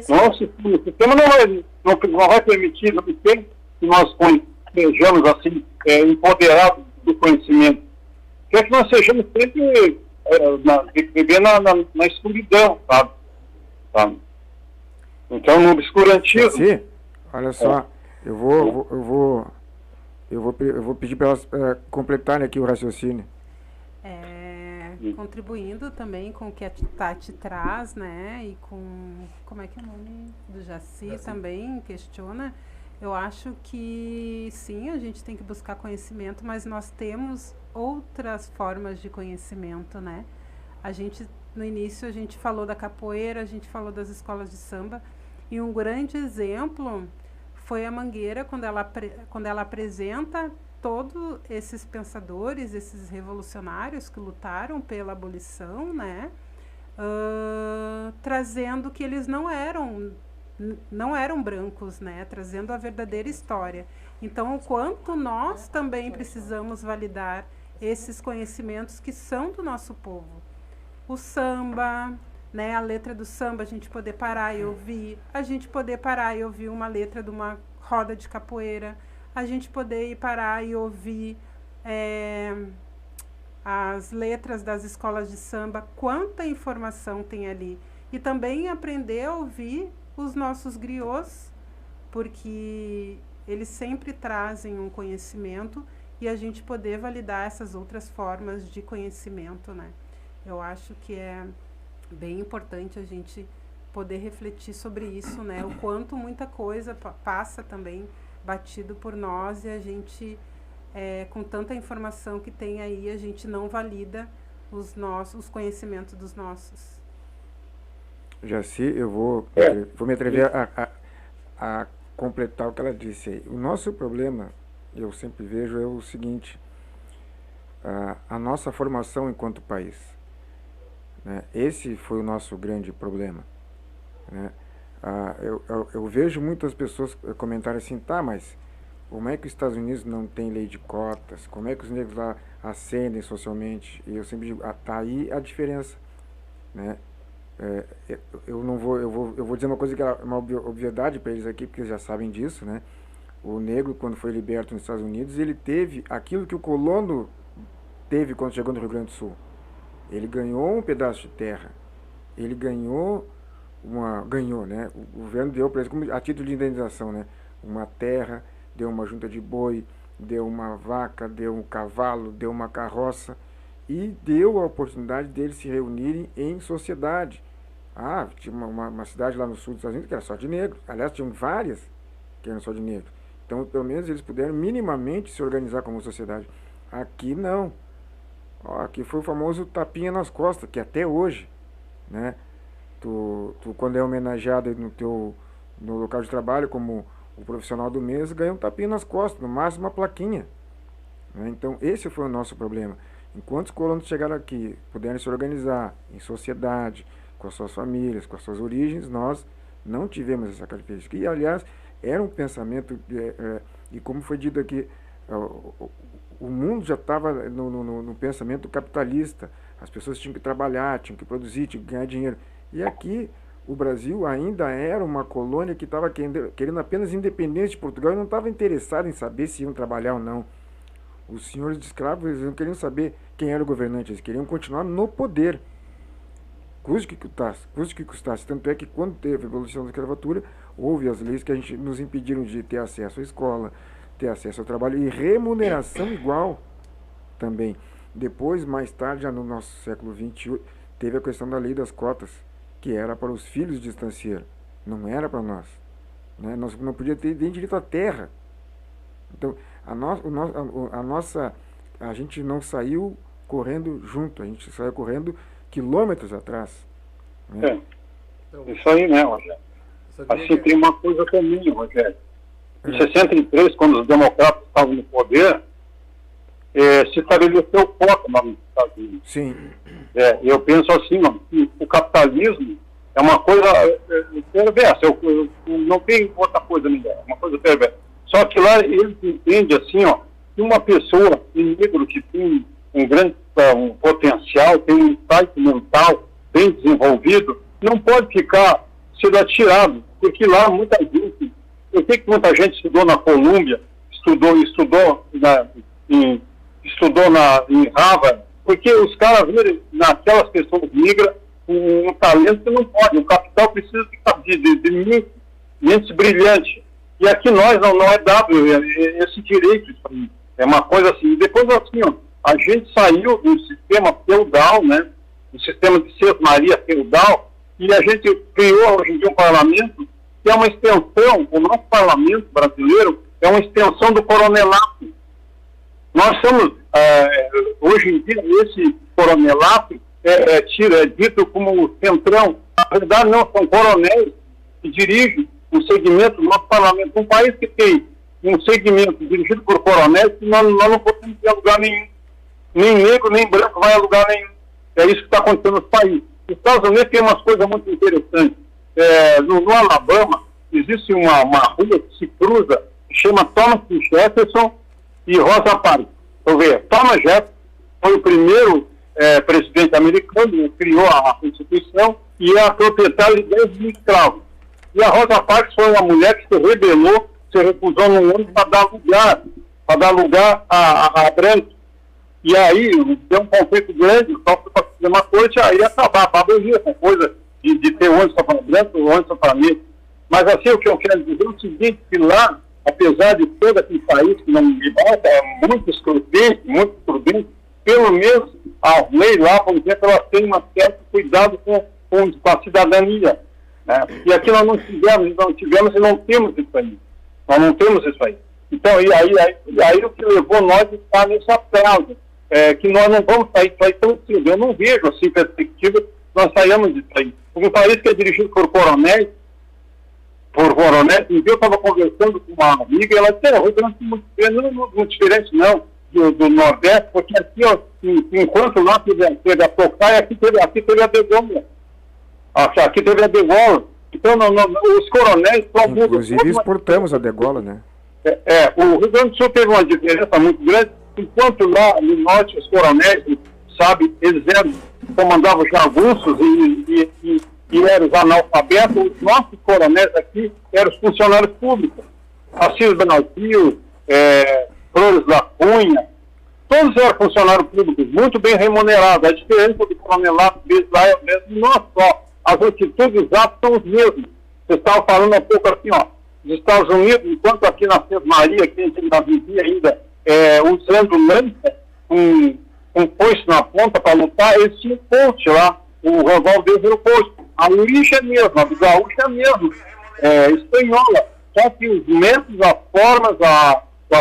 Nossa, o sistema não vai permitir que nós sejamos assim, empoderados do conhecimento. Quer que nós sejamos sempre viver na escuridão, sabe? Então, no obscurantismo. Sim, olha só, eu vou pedir para elas completarem aqui o raciocínio. Contribuindo também com o que a Tati traz, né, e com, como é que é o nome do Jaci também questiona, eu acho que sim, a gente tem que buscar conhecimento, mas nós temos outras formas de conhecimento, né? No início a gente falou da capoeira, a gente falou das escolas de samba, e um grande exemplo foi a Mangueira, quando ela apresenta todos esses pensadores, esses revolucionários que lutaram pela abolição, né, trazendo que eles não eram brancos, né, trazendo a verdadeira história. Então, o quanto nós também precisamos validar esses conhecimentos que são do nosso povo. O samba, né, a letra do samba, a gente poder parar e ouvir, uma letra de uma roda de capoeira, a gente poder ir parar e ouvir as letras das escolas de samba, quanta informação tem ali. E também aprender a ouvir os nossos griots, porque eles sempre trazem um conhecimento e a gente poder validar essas outras formas de conhecimento, né? Eu acho que é bem importante a gente poder refletir sobre isso, né? O quanto muita coisa passa também batido por nós e a gente, com tanta informação que tem aí, a gente não valida os conhecimentos dos nossos. Jaci, eu vou me atrever a completar o que ela disse aí. O nosso problema, eu sempre vejo, é o seguinte, a nossa formação enquanto país, né? Esse foi o nosso grande problema, né? Eu vejo muitas pessoas comentarem assim, tá, mas como é que os Estados Unidos não tem lei de cotas? Como é que os negros lá ascendem socialmente? E eu sempre digo, tá aí a diferença, né? Eu vou dizer uma coisa que é uma obviedade para eles aqui, porque eles já sabem disso, né? O negro, quando foi liberto nos Estados Unidos, ele teve aquilo que o colono teve quando chegou no Rio Grande do Sul. Ele ganhou um pedaço de terra, ele ganhou, né? O governo deu para eles, a título de indenização, né? Uma terra, deu uma junta de boi, deu uma vaca, deu um cavalo, deu uma carroça e deu a oportunidade deles se reunirem em sociedade. Tinha uma cidade lá no sul dos Estados Unidos que era só de negros. Aliás, tinham várias que eram só de negros. Então, pelo menos eles puderam minimamente se organizar como sociedade. Aqui não. Aqui foi o famoso tapinha nas costas, que até hoje, né? Tu quando é homenageado no local de trabalho como o profissional do mês, ganha um tapinha nas costas, no máximo uma plaquinha. Né? Então, esse foi o nosso problema. Enquanto os colonos chegaram aqui, puderam se organizar em sociedade, com as suas famílias, com as suas origens, nós não tivemos essa característica. E, aliás, era um pensamento, e como foi dito aqui, o mundo já estava no pensamento capitalista. As pessoas tinham que trabalhar, tinham que produzir, tinham que ganhar dinheiro. E aqui, o Brasil ainda era uma colônia que estava querendo apenas independência de Portugal e não estava interessado em saber se iam trabalhar ou não. Os senhores de escravos, eles não queriam saber quem era o governante, eles queriam continuar no poder. Custe que custasse. Tanto é que quando teve a abolição da escravatura, houve as leis que nos impediram de ter acesso à escola, ter acesso ao trabalho e remuneração igual também. Depois, mais tarde, já no nosso século XXI, teve a questão da lei das cotas, que era para os filhos de estancieiro, não era para nós. Né? Nós não podíamos ter nem direito à terra. Então, a gente não saiu correndo junto, a gente saiu correndo quilômetros atrás. Né? Isso aí, né, Rogério? Assim, tem uma coisa também, Rogério. Em 63, quando os democratas estavam no poder, se estabeleceu o voto nos Estados Unidos. Sim. Eu penso assim, que o capitalismo é uma coisa perversa. Não tem outra coisa nem é uma coisa perversa. Só que lá eles entendem assim, que uma pessoa, um negro que tem um grande potencial, tem um insight mental bem desenvolvido, não pode ficar sendo atirado, porque lá muita gente, eu sei que muita gente estudou na Colômbia, estudou em Harvard, porque os caras viram naquelas pessoas negras um talento que não pode, o capital precisa de mentes brilhantes. E aqui nós não é dado esse direito, isso aí. É uma coisa assim. Depois, assim, a gente saiu do sistema feudal, né? Do sistema de sesmaria feudal, e a gente criou hoje em dia um parlamento que é uma extensão, o nosso parlamento brasileiro é uma extensão do coronelato. Nós somos, hoje em dia, esse coronelato é dito como centrão. Na verdade, não, são coronéis que dirigem um segmento do nosso parlamento. Um país que tem um segmento dirigido por coronéis, nós não podemos ir a lugar nenhum. Nem negro, nem branco vai a lugar nenhum. É isso que está acontecendo nos países. Os Estados Unidos tem umas coisas muito interessantes. No Alabama, existe uma rua que se cruza, que chama Thomas Jefferson e Rosa Parks. Thomas Jefferson foi o primeiro presidente americano, criou a Constituição e é a proprietária de 10 mil escravos. E a Rosa Parks foi uma mulher que se rebelou, se recusou num ano para dar lugar a brancos. E aí deu um conflito grande, só para fazer uma coisa, aí acabar, para abolir essa coisa de ter ônibus para branco ou ônibus para negro. Mas assim, o que eu quero dizer é o seguinte, que lá, apesar de todo aquele país que não me bota, é muito prudente, pelo menos a lei lá, por exemplo, ela tem um certo cuidado com a cidadania. Né? E aqui nós não tivemos e não temos isso aí. Nós não temos isso aí. Então, e aí o que levou nós a estar nesse atraso, que nós não vamos sair disso aí tão cedo. Eu não vejo, assim, perspectiva que nós saímos disso aí. Um país que é dirigido por coronéis, um dia eu estava conversando com uma amiga e ela disse, o Rio Grande do Sul não é muito diferente não do Nordeste, porque aqui, enquanto lá teve a Tocaia, aqui teve a Degola. Aqui teve a Degola. Então, os coronéis... Inclusive exportamos a Degola, né? O Rio Grande do Sul teve uma diferença muito grande, enquanto lá no Norte os coronéis, eles comandavam jagunços e eram os analfabetos, os nossos coronéis aqui eram os funcionários públicos. Assis Brasil, Flores da Cunha, todos eram funcionários públicos, muito bem remunerados. A diferença do coronelato deles lá é o mesmo, não só. As atitudes, os atos são os mesmos. Você estava falando há pouco assim, dos Estados Unidos, enquanto aqui na Sesmaria, que a gente ainda vivia ainda, usando lança, um foice na ponta para lutar, eles tinham coach lá, o revólver deles era o coach. A Luísa é mesmo, a do Gaúcho é mesmo, espanhola. Só que os métodos, as formas,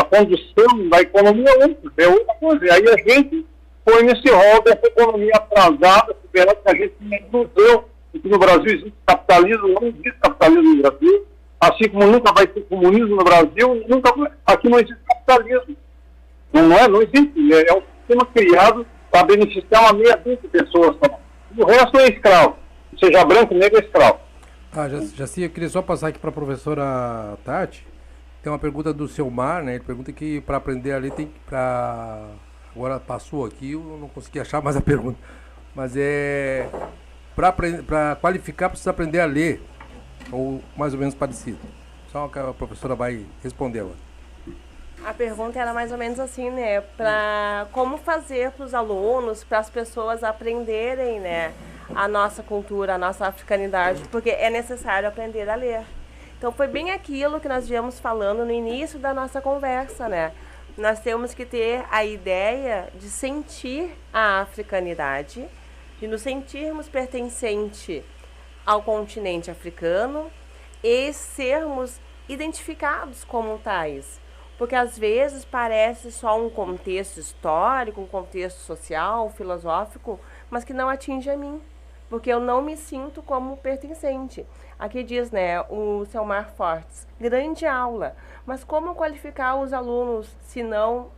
a condução da economia é outra coisa. E aí a gente foi nesse rol dessa economia atrasada, que a gente não deu, que no Brasil existe capitalismo, não existe capitalismo no Brasil, assim como nunca vai ter comunismo no Brasil, aqui não existe capitalismo. Não existe. É um sistema criado para beneficiar uma meia dúzia de pessoas. O resto é escravo. Seja branco, negro, é escravo. Jaci, eu queria só passar aqui para a professora Tati. Tem uma pergunta do Selmar, né? Ele pergunta que para aprender a ler tem que... Agora passou aqui, eu não consegui achar mais a pergunta. Mas para qualificar precisa aprender a ler. Ou mais ou menos parecido. Só que a professora vai responder agora. A pergunta era mais ou menos assim, né? Como fazer para os alunos, para as pessoas aprenderem, né? A nossa cultura, a nossa africanidade, porque é necessário aprender a ler. Então foi bem aquilo que nós viemos falando no início da nossa conversa, né? Nós temos que ter a ideia de sentir a africanidade, de nos sentirmos pertencente ao continente africano e sermos identificados como tais. Porque às vezes parece só um contexto histórico, um contexto social, filosófico, mas que não atinge a mim, porque eu não me sinto como pertencente. Aqui diz, né, o Selmar Fortes, grande aula, mas como qualificar os alunos se não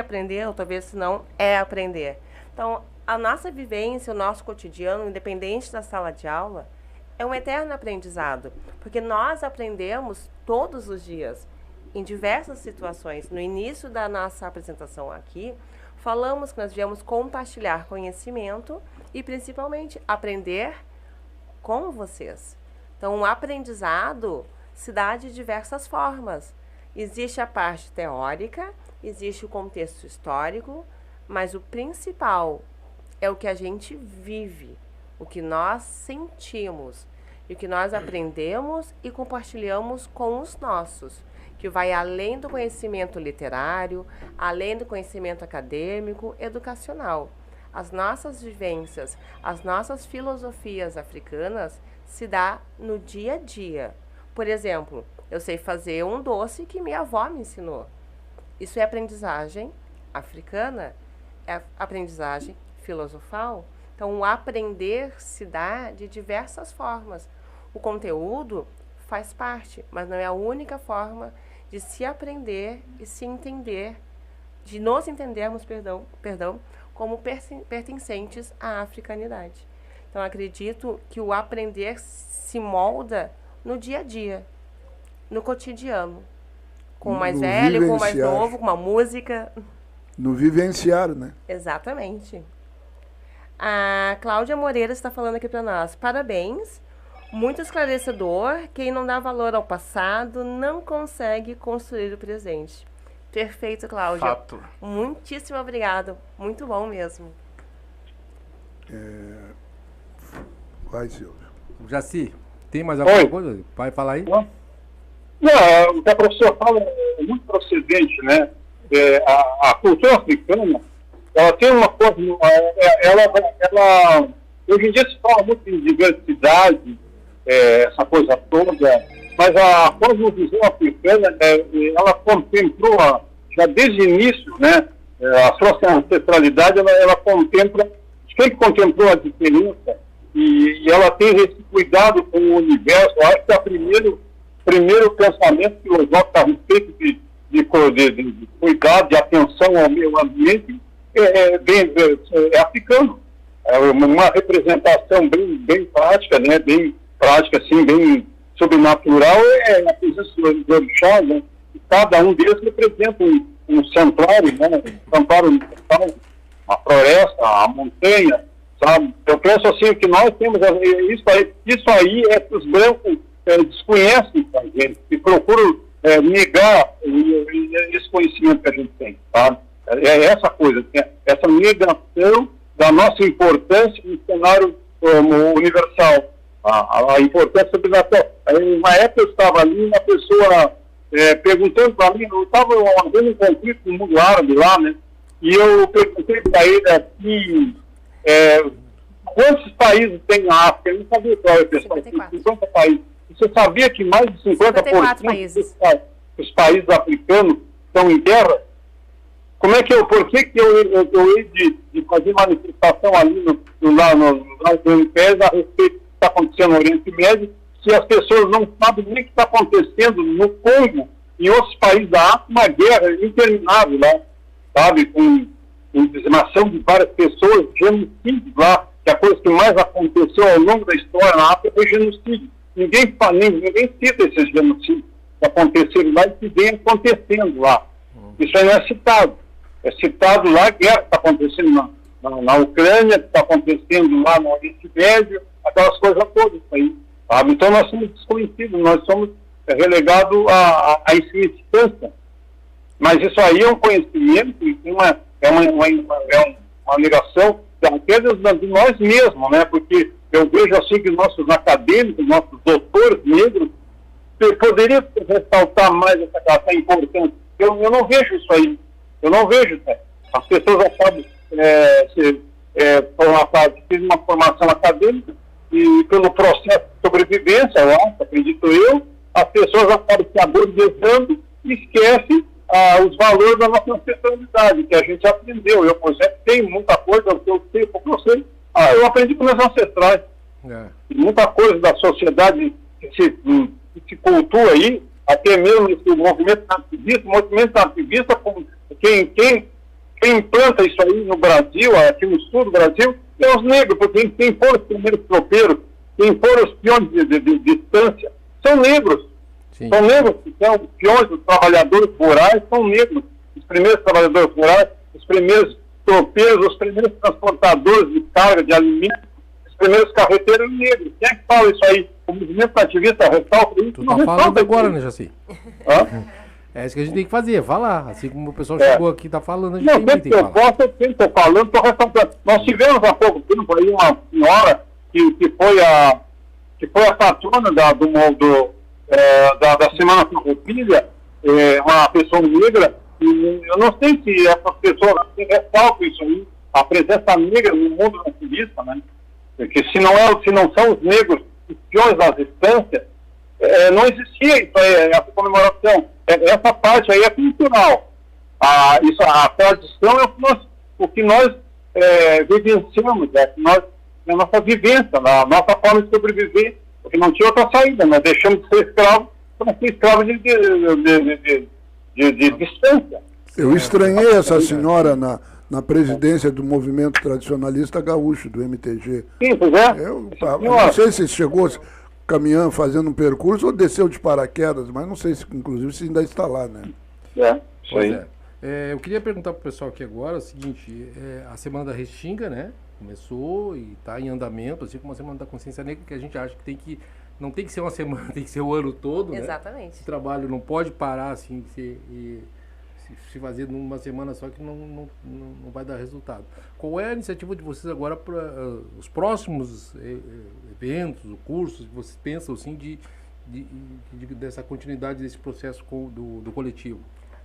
aprender, ou talvez se não aprender? Então, a nossa vivência, o nosso cotidiano, independente da sala de aula, é um eterno aprendizado, porque nós aprendemos todos os dias, em diversas situações. No início da nossa apresentação aqui, falamos que nós viemos compartilhar conhecimento e, principalmente, aprender com vocês. Então, o aprendizado se dá de diversas formas. Existe a parte teórica, existe o contexto histórico, mas o principal é o que a gente vive, o que nós sentimos e o que nós aprendemos e compartilhamos com os nossos, que vai além do conhecimento literário, além do conhecimento acadêmico, educacional. As nossas vivências, as nossas filosofias africanas se dá no dia a dia. Por exemplo, eu sei fazer um doce que minha avó me ensinou. Isso é aprendizagem africana, é aprendizagem filosofal. Então, o aprender se dá de diversas formas. O conteúdo faz parte, mas não é a única forma de se aprender e se entender, de nos entendermos, como pertencentes à africanidade. Então, acredito que o aprender se molda no dia a dia, no cotidiano, com o mais velho, com o mais novo, com uma música. No vivenciar, né? Exatamente. A Cláudia Moreira está falando aqui para nós. Parabéns. Muito esclarecedor. Quem não dá valor ao passado não consegue construir o presente. Perfeito, Cláudia. Fato. Muitíssimo obrigado. Muito bom mesmo. Vai, Silvio. Jaci, tem mais alguma coisa? Vai falar aí? Não, o que a professora fala é muito procedente, né? A cultura africana, ela tem uma coisa, ela hoje em dia se fala muito em diversidade, essa coisa toda, mas a cosmovisão africana, ela contemplou, já desde o início, né? A sua ancestralidade, ela contempla, sempre contemplou a diferença, e ela tem esse cuidado com o universo. Eu acho que o primeiro pensamento filosófico a respeito de cuidado, de atenção ao meio ambiente, é africano. É uma representação bem prática, né? Bem prática, assim, bem sobrenatural, a presença dos orixás, né? E cada um deles representa um santuário, né? Um santuário, a floresta, a montanha, sabe? Eu penso assim que nós temos isso aí é que os brancos desconhecem a gente e procuram negar esse conhecimento que a gente tem, sabe? É essa coisa, essa negação da nossa importância no cenário universal, a importância sobrenatural. Uma época eu estava ali, uma pessoa perguntando para mim, eu estava havendo um conflito no mundo árabe lá, né? E eu perguntei para ele assim, quantos países tem na África? Eu não sabia qual é, pessoal. 50 países. Você sabia que mais de 50% dos países africanos estão em guerra, por que eu hei de fazer manifestação ali no lado do MPS a respeito do que está acontecendo no Oriente Médio, se as pessoas não sabem nem o que está acontecendo no Congo, em outros países da África, uma guerra interminável lá, sabe, com dizimação de várias pessoas, genocídio lá, que a coisa que mais aconteceu ao longo da história na África foi genocídio. Ninguém cita esses genocídios que aconteceram lá e que vem acontecendo lá. Isso aí não é citado. É citado lá a guerra que está acontecendo na Ucrânia, que está acontecendo lá no Oriente Médio, aquelas coisas todas aí. Sabe? Então nós somos desconhecidos, nós somos relegados à insignificância. Mas isso aí é um conhecimento, é uma negação até de nós mesmos, né? Porque eu vejo assim que nossos acadêmicos, nossos doutores negros, poderiam ressaltar mais essa importância. Eu não vejo isso aí. Eu não vejo. Né? As pessoas acabam tendo uma formação acadêmica e pelo processo de sobrevivência, eu acho, acredito eu, as pessoas acabam se agorizando e esquecem os valores da nossa ancestralidade, que a gente aprendeu. Eu, por exemplo, tenho muita coisa, eu sei, porque eu sei. Eu aprendi com meus ancestrais. E muita coisa da sociedade que se cultua aí, até mesmo esse movimento nativista, quem implanta isso aí no Brasil, aqui no sul do Brasil, é os negros, porque quem foram os primeiros tropeiros, quem foram os peões de distância, são negros. Sim. São negros que são peões dos trabalhadores rurais, são negros. Os primeiros trabalhadores rurais, os primeiros tropeiros, os primeiros transportadores de carga, de alimentos, os primeiros carreteiros negros. Quem é que fala isso aí? O movimento nativista ressalta isso. Tu tá falando agora, né, Jaci? É isso que a gente tem que fazer, falar. Assim como o pessoal chegou aqui e tá falando, a gente tem que falar. Eu estou falando, estou ressaltando. Nós tivemos há pouco tempo aí uma senhora que foi a patrona da Semana Farroupilha, uma pessoa negra, e eu não sei se essas pessoas ressaltam isso aí, a presença negra no mundo nativista, né? Porque se não são os negros os peões da resistência, não existia isso aí, essa comemoração. Essa parte aí é cultural. A tradição é o que nós vivenciamos, é a nossa vivência, a nossa forma de sobreviver, porque não tinha outra saída. Nós deixamos de ser escravos para ser escravos de distância. Eu estranhei essa senhora na presidência do movimento tradicionalista gaúcho, do MTG. Sim, pois é. Eu não sei se chegou caminhando, fazendo um percurso, ou desceu de paraquedas, mas não sei se, inclusive, se ainda está lá, né? Isso aí. Eu queria perguntar para o pessoal aqui agora o seguinte, a Semana da Restinga, né? Começou e está em andamento, assim como a Semana da Consciência Negra, que a gente acha que não tem que ser uma semana, tem que ser o ano todo, exatamente. Né? Esse trabalho não pode parar assim, se fazer numa semana só, que não vai dar resultado. Qual é a iniciativa de vocês agora para os próximos eventos, cursos que vocês pensam assim, dessa continuidade desse processo do coletivo?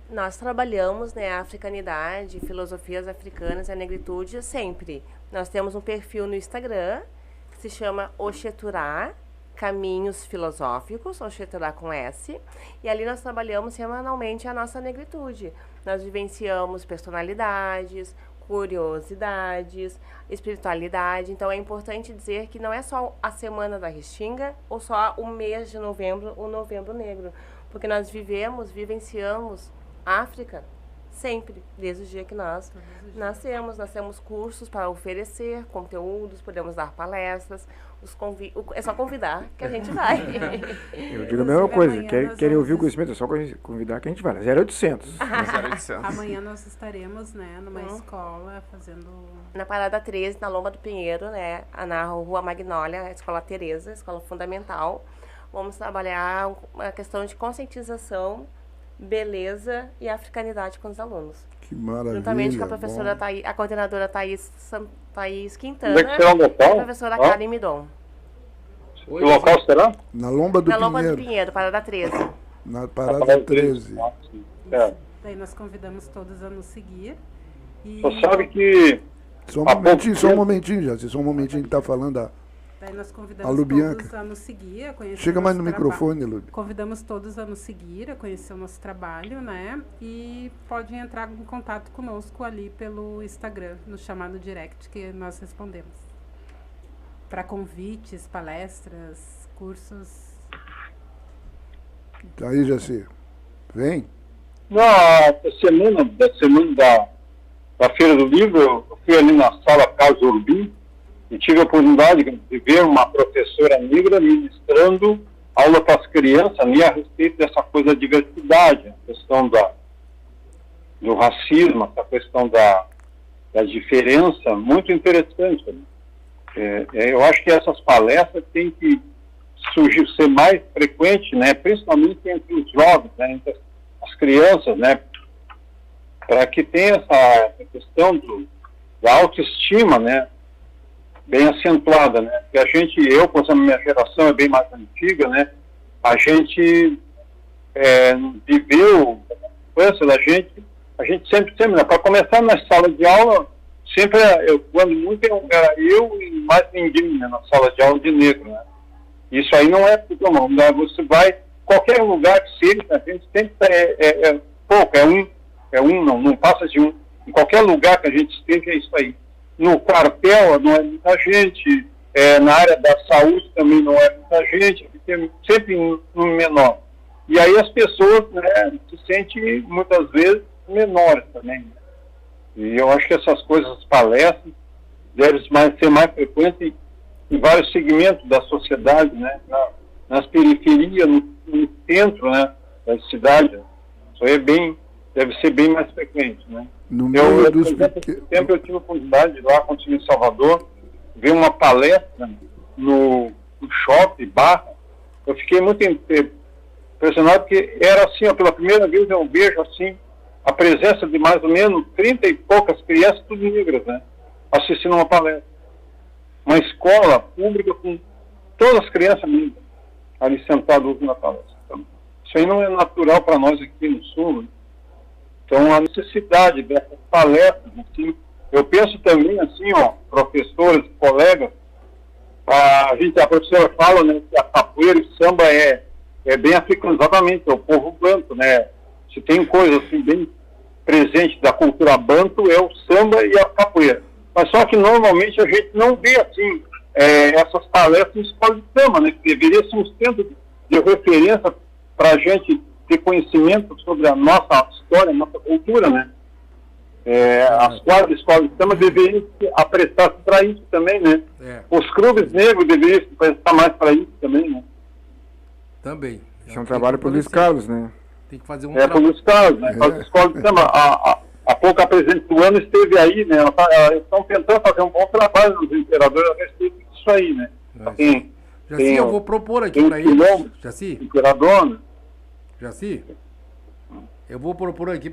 Nós trabalhamos, né, a africanidade, filosofias africanas e a negritude sempre. Nós temos um perfil no Instagram que se chama Oxeturá, Caminhos Filosóficos, Oxeturá com S, e ali nós trabalhamos semanalmente a nossa negritude. Nós vivenciamos personalidades, curiosidades, espiritualidade. Então é importante dizer que não é só a Semana da Restinga ou só o mês de novembro, o Novembro Negro, porque nós vivenciamos África sempre, desde o dia que nós nascemos. Nós temos cursos para oferecer conteúdos, podemos dar palestras. É só convidar que a gente vai. Eu digo a mesma coisa, querem ouvir o conhecimento, é só convidar que a gente vai. 0800. 0800. Amanhã nós estaremos, né, numa escola fazendo... Na Parada 13, na Lomba do Pinheiro, né, na Rua Magnólia, a Escola Tereza, Escola Fundamental. Vamos trabalhar a questão de conscientização, beleza e africanidade com os alunos. Que maravilha. Juntamente com a professora Thaís, a coordenadora Thaís Quintana e a professora Karen Midon. O local será? Na Lomba do Pinheiro. Na Lomba do Pinheiro, Parada 13. Na Parada 13. Daí nós convidamos todos a nos seguir. Você sabe que... Só um momentinho, já. Só um momentinho que está falando Daí nós convidamos todos a nos seguir, a conhecer. Chega mais no microfone, Lubi. Convidamos todos a nos seguir, a conhecer o nosso trabalho, né? E podem entrar em contato conosco ali pelo Instagram, no chamado direct, que nós respondemos. Para convites, palestras, cursos. Tá aí, Jaci. Vem. Na semana da Feira do Livro, eu fui ali na sala Casa Urbim e tive a oportunidade de ver uma professora negra ministrando aula para as crianças ali a respeito dessa coisa da diversidade, a questão do racismo, essa questão da diferença, muito interessante. Eu acho que essas palestras têm que ser mais frequentes, né, principalmente entre os jovens, né, entre as crianças, né, para que tenha essa questão da autoestima, né, bem acentuada, né, que eu, por exemplo, minha geração é bem mais antiga, né, a gente viveu a infância da gente, a gente sempre, né, para começar na sala de aula, sempre, quando muito era eu e mais ninguém, né, na sala de aula de negro, né. Isso aí não é tudo, não. Você vai, qualquer lugar que seja, a gente sempre pouco, não passa de um. Em qualquer lugar que a gente esteja, é isso aí. No quartel não é muita gente, na área da saúde também não é muita gente, sempre um menor. E aí as pessoas, né, se sentem muitas vezes menores também. Né? E eu acho que essas coisas, as palestras, devem ser mais frequentes em vários segmentos da sociedade, né, nas periferias, no centro, né, da cidade. Isso aí deve ser bem mais frequente, né. Sempre eu tive a oportunidade de ir lá, quando estive em Salvador, ver uma palestra no shopping, Barra. Eu fiquei muito impressionado, porque era assim, ó, pela primeira vez eu vejo assim, a presença de mais ou menos 30 e poucas crianças, tudo negras, né, assistindo uma palestra. Uma escola pública com todas as crianças negras ali sentadas na palestra. Então, isso aí não é natural para nós aqui no Sul. Né? Então, a necessidade dessas palestras, assim, eu penso também, assim, ó, professores, colegas, a professora fala, né, que a capoeira e samba é bem africano, exatamente, é o povo banto, né? Se tem coisa, assim, bem presente da cultura banto, é o samba e a capoeira. Mas só que normalmente a gente não vê assim essas palestras em escola de samba, né? Que deveria ser um centro de referência para a gente ter conhecimento sobre a nossa história, a nossa cultura, né? As quadras de escola de samba deveriam se aprestar para isso também, né? Os clubes negros deveriam se aprestar mais para isso também, né? Também. Isso é um trabalho para o Luiz Carlos, né? Tem que fazer para o Luiz Carlos, né? As escolas de samba, há pouco a presidente do ano esteve aí, né? Eles estão tentando fazer um bom trabalho nos imperadores a respeito disso aí, né? Jaci, eu vou propor aqui para ele. Jaci? Imperador, né? Jaci? Eu vou propor aqui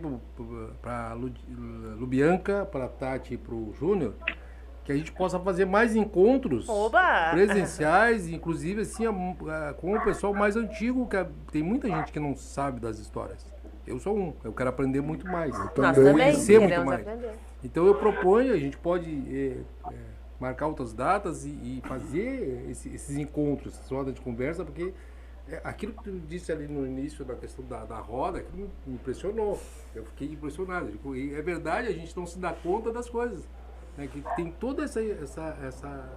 para a Lubianca, para a Tati e para o Júnior, que a gente possa fazer mais encontros presenciais, inclusive assim, com o pessoal mais antigo, que tem muita gente que não sabe das histórias. Eu sou eu quero aprender muito mais. Nós também conhecer muito mais. Aprender. Então eu proponho, a gente pode marcar outras datas e fazer esses encontros, essas rodas de conversa, porque aquilo que tu disse ali no início da questão da roda, aquilo me impressionou. Eu fiquei impressionado. E é verdade, a gente não se dá conta das coisas. Né? Que tem toda essa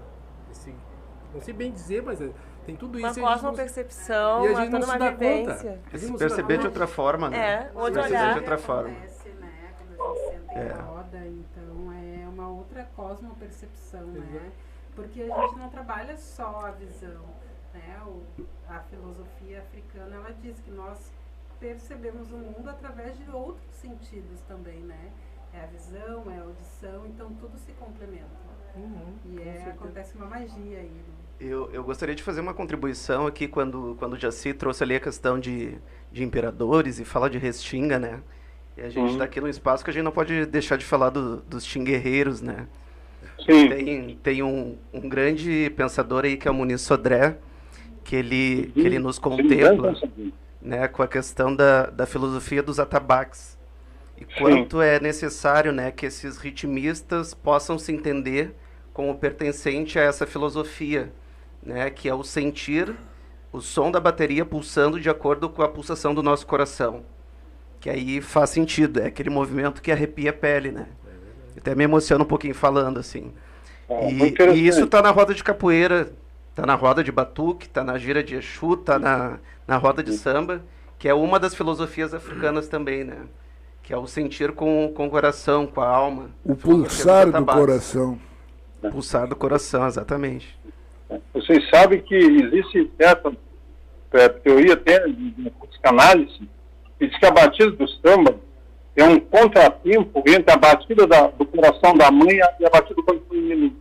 não sei bem dizer, mas tem tudo isso. Uma cosmopercepção, e a gente não se dá conta. Se perceber de outra forma, né? Onde olhar. De outra forma. Acontece, né? Quando a gente senta em roda, então é uma outra cosmopercepção, né? Porque a gente não trabalha só a visão, né? A filosofia africana, ela diz que nós percebemos o mundo através de outros sentidos também, né? É a visão, é a audição, então tudo se complementa. E acontece uma magia aí, né? Eu gostaria de fazer uma contribuição aqui quando o Jaci trouxe ali a questão de imperadores e fala de Restinga, né? E a gente está aqui num espaço que a gente não pode deixar de falar dos xinguerreiros, né? Sim. Tem um grande pensador aí que é o Muniz Sodré, que ele nos contempla, né, com a questão da filosofia dos atabaques. E quanto é necessário, né, que esses ritmistas possam se entender como pertencente a essa filosofia, né, que é o sentir o som da bateria pulsando de acordo com a pulsação do nosso coração. Que aí faz sentido, é aquele movimento que arrepia a pele, né? Até me emociona um pouquinho falando, assim. E isso tá na roda de capoeira, tá na roda de batuque, tá na gira de Exu, tá na roda de samba, que é uma das filosofias africanas também, né? Que é o sentir com o coração, com a alma. O pulsar do coração. O pulsar do coração, exatamente. Vocês sabem que existe certa teoria até de psicanálise, que diz que a batida do samba é um contratempo entre a batida do coração da mãe e a batida do coração do menino.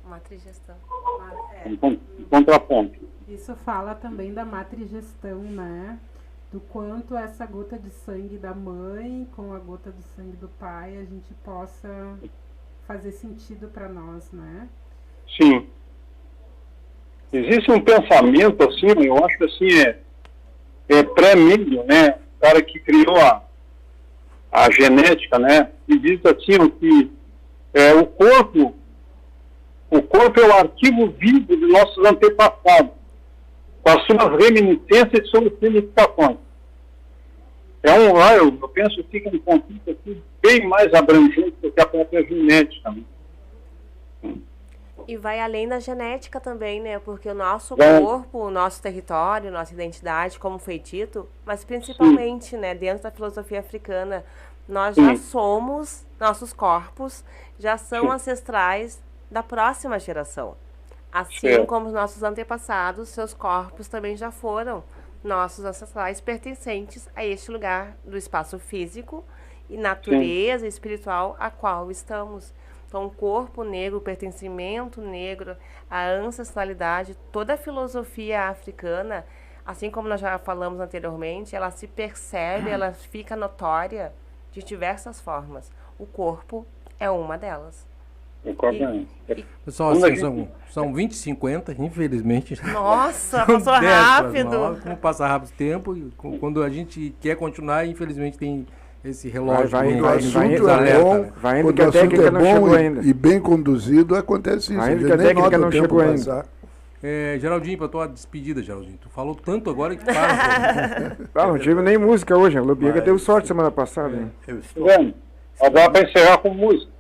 Matrigestão. Um contraponto. Isso fala também da matrigestão, né? Do quanto essa gota de sangue da mãe com a gota de sangue do pai a gente possa fazer sentido para nós, né? Sim. Existe um pensamento, assim, eu acho que assim, pré-milho, né? O cara que criou a genética, né? E diz assim que o corpo é o arquivo vivo de nossos antepassados, com as suas reminiscências e suas significações. Eu penso que é um conceito aqui bem mais abrangente do que a própria genética, né? E vai além da genética também, né? Porque o nosso corpo, o nosso território, nossa identidade, como foi dito, mas principalmente, né, dentro da filosofia africana, nós já somos, nossos corpos já são ancestrais da próxima geração. Assim como os nossos antepassados, seus corpos também já foram nossos ancestrais pertencentes a este lugar do espaço físico e natureza espiritual a qual estamos. Então, o corpo negro, o pertencimento negro, a ancestralidade, toda a filosofia africana, assim como nós já falamos anteriormente, ela se percebe, ela fica notória de diversas formas. O corpo é uma delas. Pessoal, assim, são 20h50, infelizmente. Nossa, passou rápido. Como passa rápido o tempo, e quando a gente quer continuar, infelizmente tem esse relógio. Vai indo que a técnica não chegou ainda. E bem conduzido, acontece isso. Ainda que a técnica não chegou ainda. Geraldinho, para tua despedida, Geraldinho. Tu falou tanto agora que para. Não tive nem música hoje. A Lubiega deu sorte semana passada. Agora para encerrar com música.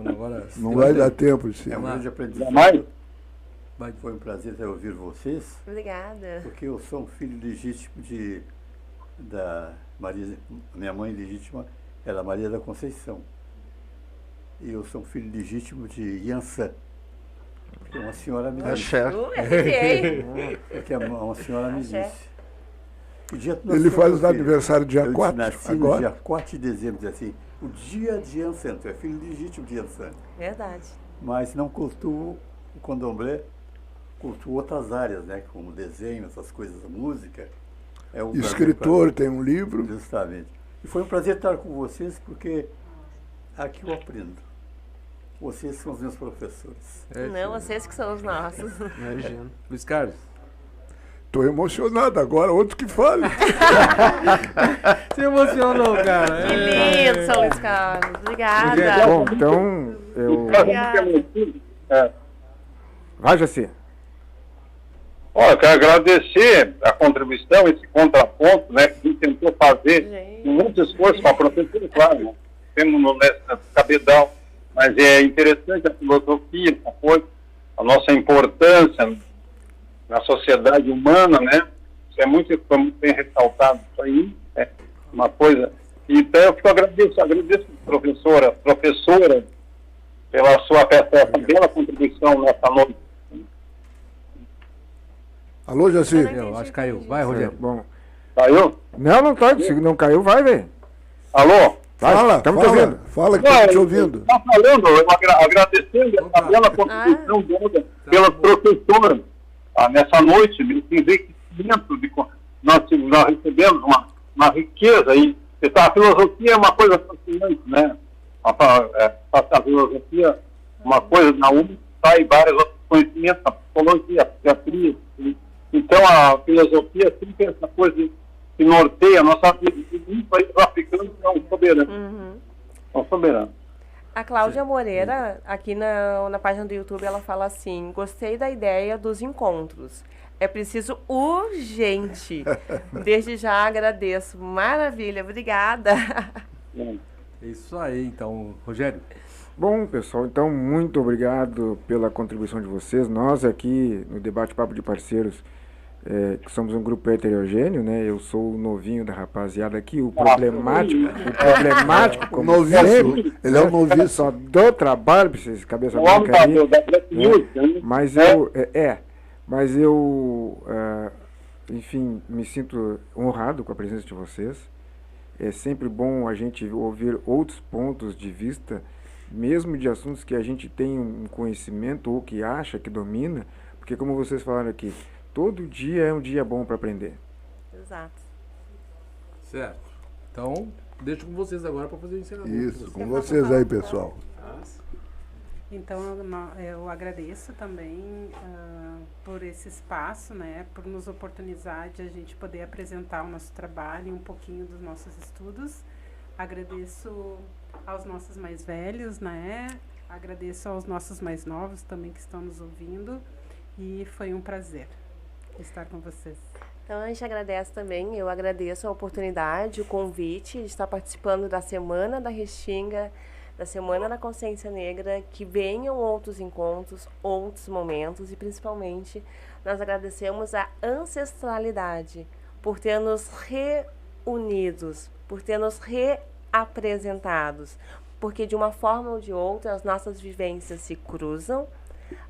Agora... Não vai dar tempo, sim. É um grande aprendizado. Foi um prazer ouvir vocês. Obrigada. Porque eu sou um filho legítimo da Maria. Minha mãe legítima era Maria da Conceição. E eu sou um filho legítimo de Yansan. Porque uma senhora me disse. Porque uma senhora me disse. Ele faz o aniversário dia 4 agora? Dia 4 de dezembro, diz assim. O dia de Yansan, tu é filho legítimo de Yansan. Verdade. Mas não cultuo o candomblé, cultuo outras áreas, né? Como desenho, essas coisas, música. Escritor, tem um livro. Justamente. E foi um prazer estar com vocês, porque aqui eu aprendo. Vocês são os meus professores. Não, vocês que são os nossos. Imagina. Luiz Carlos. Estou emocionado agora, outro que fale. Se emocionou, cara. Que lindo, São Luís Carlos. Obrigada. Bom, então, Vai, Jaci. Eu quero agradecer a contribuição, esse contraponto, né, que a gente tentou fazer, com muito esforço com a professora, claro, né? Temos no cabedal, mas é interessante a filosofia, a nossa importância na sociedade humana, né? Isso é muito bem ressaltado, isso aí é uma coisa. Então eu agradeço professora, pela sua bela contribuição nessa noite. Alô, Jaci? Eu acho que caiu. Vai, Rogério. Bom. Caiu? Não tá. Se não caiu, vai, velho. Alô? Fala que estou te ouvindo. Está falando, agradecendo essa bela contribuição dela pela professora. Nessa noite, nós recebemos uma riqueza aí. A filosofia é uma coisa fascinante, né? A filosofia, uma coisa na UNE, sai vários outros conhecimentos, a psicologia, a psiquiatria. Então, a filosofia sempre é essa coisa que norteia a nossa vida. E muitos países africanos são soberanos. São soberanos. A Cláudia Moreira, aqui na página do YouTube, ela fala assim: gostei da ideia dos encontros. É preciso urgente. Desde já agradeço. Maravilha, obrigada. É isso aí, então, Rogério. Bom, pessoal, então, muito obrigado pela contribuição de vocês. Nós aqui no Debate Papo de Parceiros, que somos um grupo heterogêneo, né? Eu sou o novinho da rapaziada aqui, o problemático, como noviço, ele é o noviço. Só dou trabalho pra vocês, cabeça branca aí, mas eu, enfim, me sinto honrado com a presença de vocês. É sempre bom a gente ouvir outros pontos de vista, mesmo de assuntos que a gente tem um conhecimento ou que acha que domina, porque como vocês falaram aqui, todo dia é um dia bom para aprender. Exato. Certo. Então, deixo com vocês agora para fazer o encerramento. Isso, com vocês aí, pessoal. Então, eu agradeço também por esse espaço, né, por nos oportunizar de a gente poder apresentar o nosso trabalho e um pouquinho dos nossos estudos. Agradeço aos nossos mais velhos, né, agradeço aos nossos mais novos também que estão nos ouvindo, e foi um prazer estar com vocês. Então, a gente agradece também, eu agradeço a oportunidade, o convite de estar participando da Semana da Restinga, da Semana da Consciência Negra, que venham outros encontros, outros momentos, e principalmente nós agradecemos a ancestralidade por ter nos reunidos, por ter nos reapresentados, porque de uma forma ou de outra as nossas vivências se cruzam,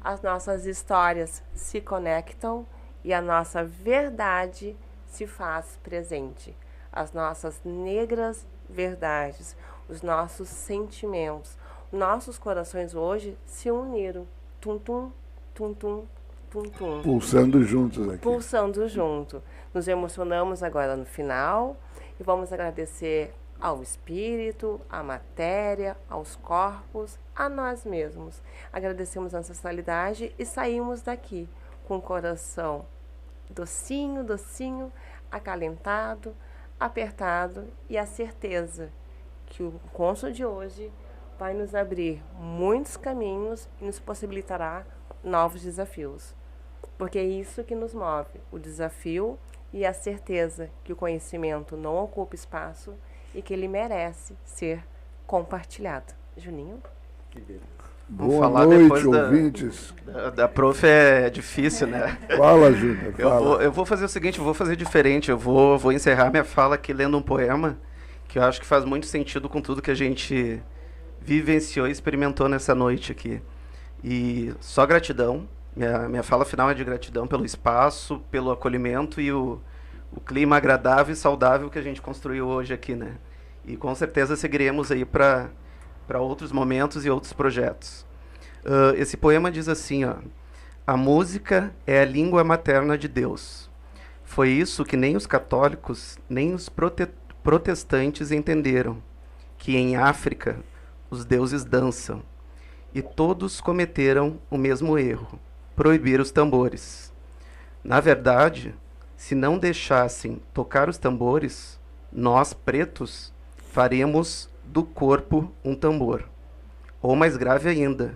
as nossas histórias se conectam e a nossa verdade se faz presente. As nossas negras verdades, os nossos sentimentos, nossos corações hoje se uniram. Tum-tum, tum-tum, tum-tum. Pulsando juntos aqui. Pulsando junto. Nos emocionamos agora no final e vamos agradecer ao espírito, à matéria, aos corpos, a nós mesmos. Agradecemos a ancestralidade e saímos daqui com o coração docinho, docinho, acalentado, apertado e a certeza que o encontro de hoje vai nos abrir muitos caminhos e nos possibilitará novos desafios. Porque é isso que nos move, o desafio e a certeza que o conhecimento não ocupa espaço e que ele merece ser compartilhado. Juninho? Que beleza. Boa falar noite, depois ouvintes. Da prof é difícil, né? Fala, Júnior. Eu vou fazer o seguinte, eu vou fazer diferente. Eu vou encerrar minha fala aqui lendo um poema que eu acho que faz muito sentido com tudo que a gente vivenciou e experimentou nessa noite aqui. E só gratidão. Minha fala final é de gratidão pelo espaço, pelo acolhimento e o clima agradável e saudável que a gente construiu hoje aqui, né? E com certeza seguiremos aí para outros momentos e outros projetos. Esse poema diz assim, ó: a música é a língua materna de Deus. Foi isso que nem os católicos, nem os protestantes entenderam, que em África os deuses dançam, e todos cometeram o mesmo erro, proibir os tambores. Na verdade, se não deixassem tocar os tambores, nós, pretos, faremos do corpo um tambor. Ou mais grave ainda,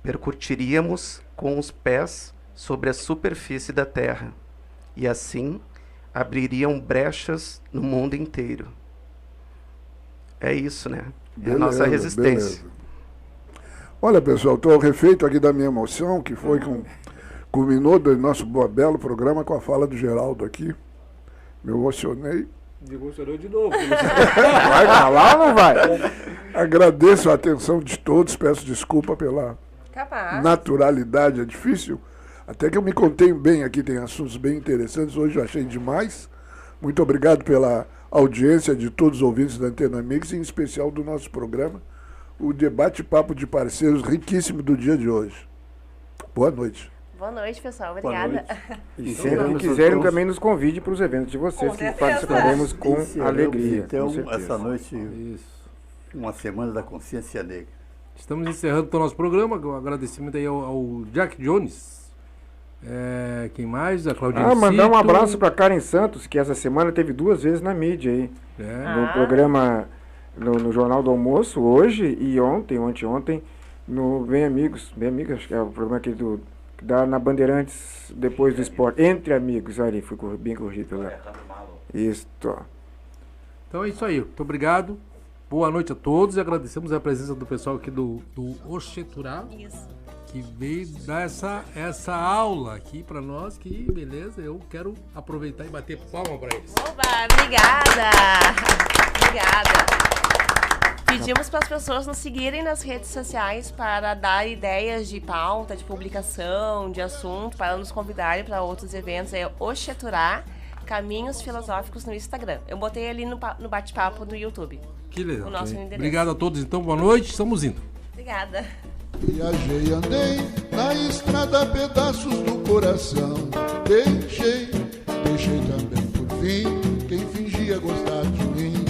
percutiríamos com os pés sobre a superfície da terra, e assim abririam brechas no mundo inteiro. É isso, né? É a nossa resistência. Beleza. Olha, pessoal, estou refeito aqui da minha emoção, que foi culminou do nosso belo programa com a fala do Geraldo aqui. Me emocionei. Me emocionou de novo. Vai falar ou não vai? Agradeço a atenção de todos, peço desculpa pela naturalidade, é difícil. Até que eu me contenho bem aqui, tem assuntos bem interessantes, hoje eu achei demais. Muito obrigado pela audiência de todos os ouvintes da Antena Mix, em especial do nosso programa, o Debate Papo de Parceiros, riquíssimo do dia de hoje. Boa noite. Boa noite, pessoal. Obrigada. E sempre que quiserem, também nos convide para os eventos de vocês, que participaremos com alegria. Então, essa noite, uma Semana da Consciência Negra. Estamos encerrando o nosso programa, com agradecimento aí ao Jack Jones. Quem mais? A Claudinha mandar um abraço para Karen Santos, que essa semana teve 2 vezes na mídia aí. No programa no Jornal do Almoço, hoje e ontem, no Bem Amigos, acho que é o programa aqui que dá na Bandeirantes, depois do esporte, Entre Amigos, ali, fui bem corrigido lá. Isso. Então é isso aí, muito obrigado, boa noite a todos e agradecemos a presença do pessoal aqui do Oxeturá, que veio dar essa aula aqui para nós, que beleza, eu quero aproveitar e bater palma para eles. Oba, obrigada! Pedimos para as pessoas nos seguirem nas redes sociais para dar ideias de pauta, de publicação, de assunto, para nos convidarem para outros eventos. É Oxeturá, Caminhos Filosóficos no Instagram. Eu botei ali no bate-papo do YouTube. Que legal. O nosso endereço. Obrigado a todos, então, boa noite, estamos indo. Obrigada. Viajei, andei na estrada, pedaços do coração. Deixei também por fim quem fingia gostar de mim.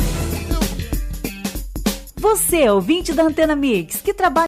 Você, ouvinte da Antena Mix, que trabalha